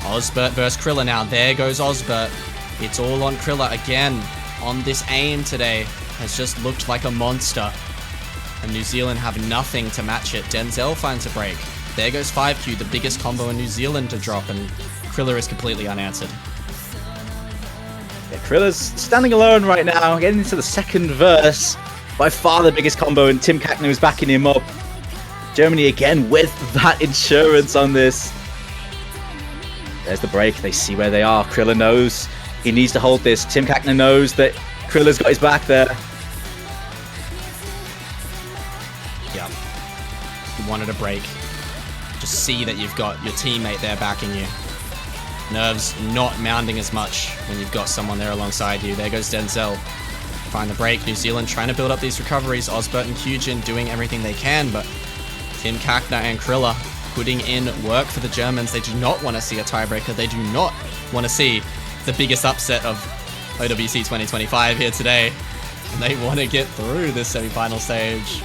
Osbert versus Krilla now. There goes Osbert. It's all on Krilla again. On this aim today has just looked like a monster. And New Zealand have nothing to match it. Denzel finds a break. There goes 5Q, the biggest combo in New Zealand to drop, and Krilla is completely unanswered. Yeah, Krilla's standing alone right now, getting into the second verse. By far the biggest combo, and Tim Kakner is backing him up. Germany again with that insurance on this. There's the break. They see where they are. Krilla knows he needs to hold this. Tim Kakner knows that Krilla's got his back there. Yeah. You wanted a break. Just see that you've got your teammate there backing you. Nerves not mounting as much when you've got someone there alongside you. There goes Denzel. Find the break. New Zealand trying to build up these recoveries. Osbert and Hugin doing everything they can, but Tim Kakner and Krilla putting in work for the Germans. They do not want to see a tiebreaker. They do not want to see the biggest upset of OWC 2025 here today. And they want to get through this semi-final stage.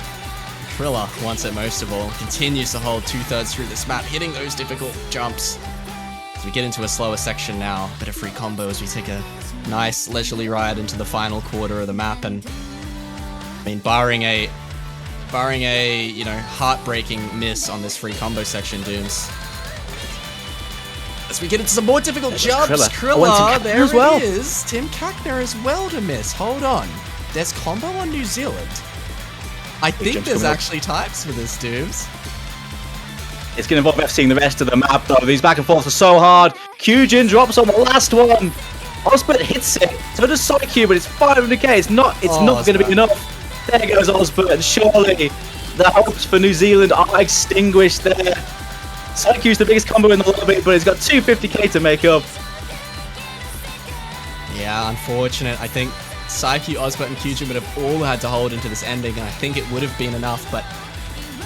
Krilla wants it most of all. Continues to hold 2/3 through this map, hitting those difficult jumps. As we get into a slower section now, bit of free combo as we take a nice leisurely ride into the final quarter of the map, and I mean, barring a heartbreaking miss on this free combo section, Dooms. As we get into some more difficult jumps, Krilla, there it is. Tim Cack there as well to miss. Hold on. There's combo on New Zealand. I think there's actually types for this, Dooms. It's going to involve seeing the rest of the map, though. These back and forths are so hard. Kyujin drops on the last one. Osbert hits it. So does Psyche, but it's 500k. It's not going to be enough. There goes Osbert, and surely the hopes for New Zealand are extinguished there. Psyche's the biggest combo in the lobby, but he's got 250k to make up. Yeah, unfortunate. I think Psyche, Osbert, and Kyujin would have all had to hold into this ending, and I think it would have been enough, but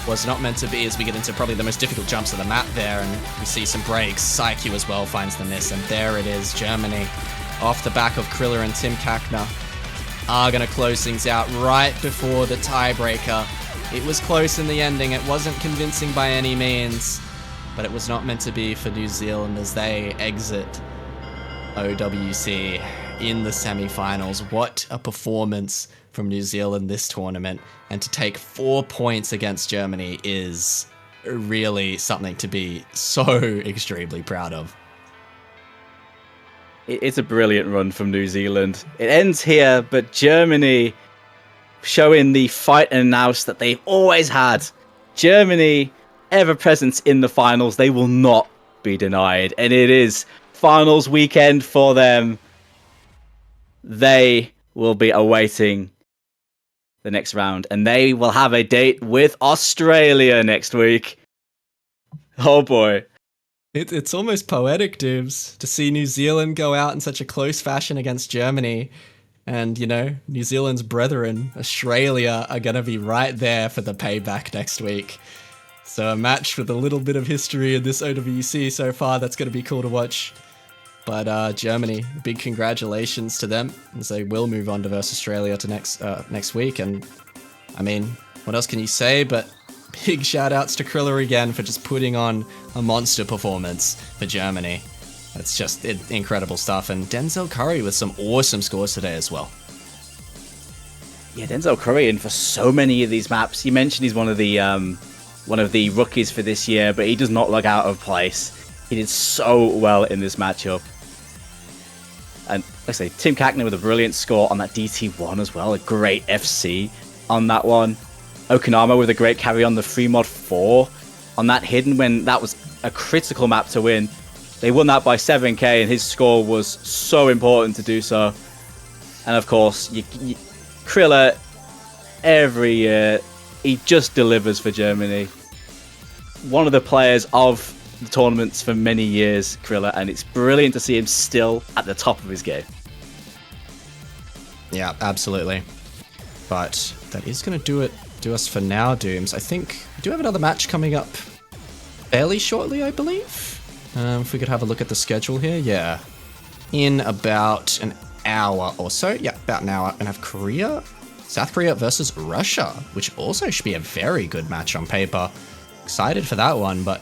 was not meant to be as we get into probably the most difficult jumps of the map there, and we see some breaks. Psyche as well finds the miss, and there it is. Germany, off the back of Krilla and Tim Kakner, are going to close things out right before the tiebreaker. It was close in the ending. It wasn't convincing by any means, but it was not meant to be for New Zealand as they exit OWC in the semi-finals. What a performance from New Zealand this tournament, and to take 4 points against Germany is really something to be so extremely proud of. It's a brilliant run from New Zealand. It ends here, but Germany showing the fight and nous that they've always had. Germany, ever present in the finals, they will not be denied, and it is finals weekend for them. They will be awaiting the next round, and they will have a date with Australia next week. Oh boy. It's almost poetic, Dooms, to see New Zealand go out in such a close fashion against Germany. And, New Zealand's brethren, Australia, are going to be right there for the payback next week. So a match with a little bit of history in this OWC so far, that's going to be cool to watch. But Germany, big congratulations to them, as they will move on to versus Australia to next week. And, I mean, what else can you say? But big shout-outs to Krilla again for just putting on a monster performance for Germany. It's just incredible stuff. And Denzel Curry with some awesome scores today as well. Yeah, Denzel Curry in for so many of these maps. You mentioned he's one of the rookies for this year, but he does not look out of place. He did so well in this matchup. And like I say, Tim Cackner with a brilliant score on that DT1 as well. A great FC on that one. Okanama with a great carry on the free mod 4 on that hidden when that was a critical map to win. They won that by 7k, and his score was so important to do so. And of course, Krilla, every year, he just delivers for Germany. One of the players of the tournaments for many years, Krilla, and it's brilliant to see him still at the top of his game. Yeah, absolutely. But that is going to do us for now, Dooms. I think we do have another match coming up fairly shortly, I believe. If we could have a look at the schedule here. Yeah. In about an hour or so. Yeah, about an hour. And have South Korea versus Russia, which also should be a very good match on paper. Excited for that one, but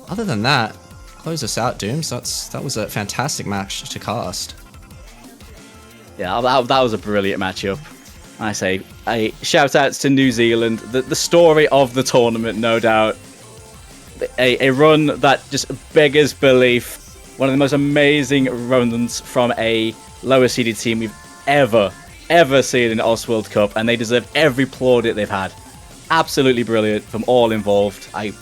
other than that, close us out, Dooms. That was a fantastic match to cast. Yeah, that was a brilliant matchup. I say, shout outs to New Zealand, the story of the tournament, no doubt. A run that just beggars belief. One of the most amazing runs from a lower seeded team we've ever seen in the Oz World Cup, and they deserve every plaudit they've had. Absolutely brilliant from all involved. I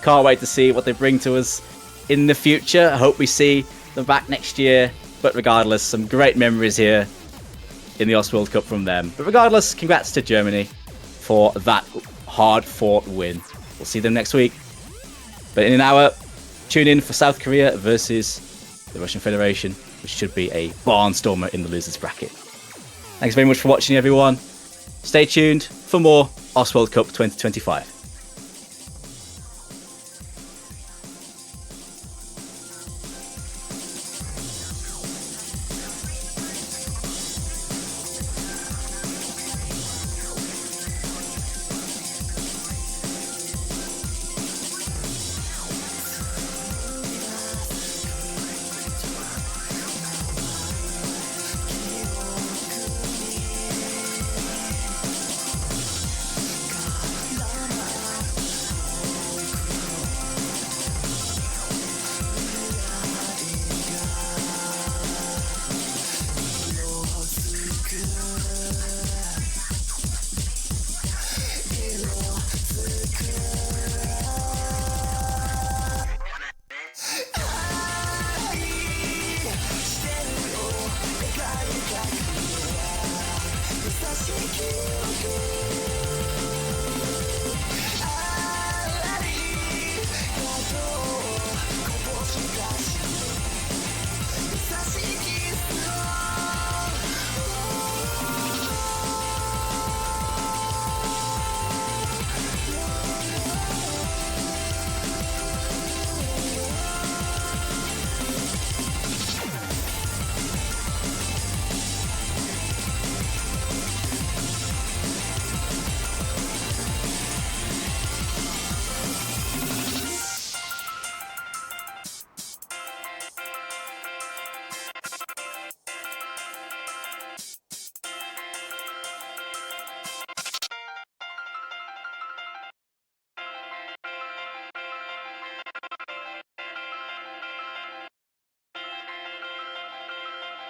can't wait to see what they bring to us in the future. I hope we see them back next year. But regardless, some great memories here in the Oz World Cup from them. But regardless, congrats to Germany for that hard-fought win. We'll see them next week. But in an hour, tune in for South Korea versus the Russian Federation, which should be a barnstormer in the losers bracket. Thanks very much for watching, everyone. Stay tuned for more Oz World Cup 2025.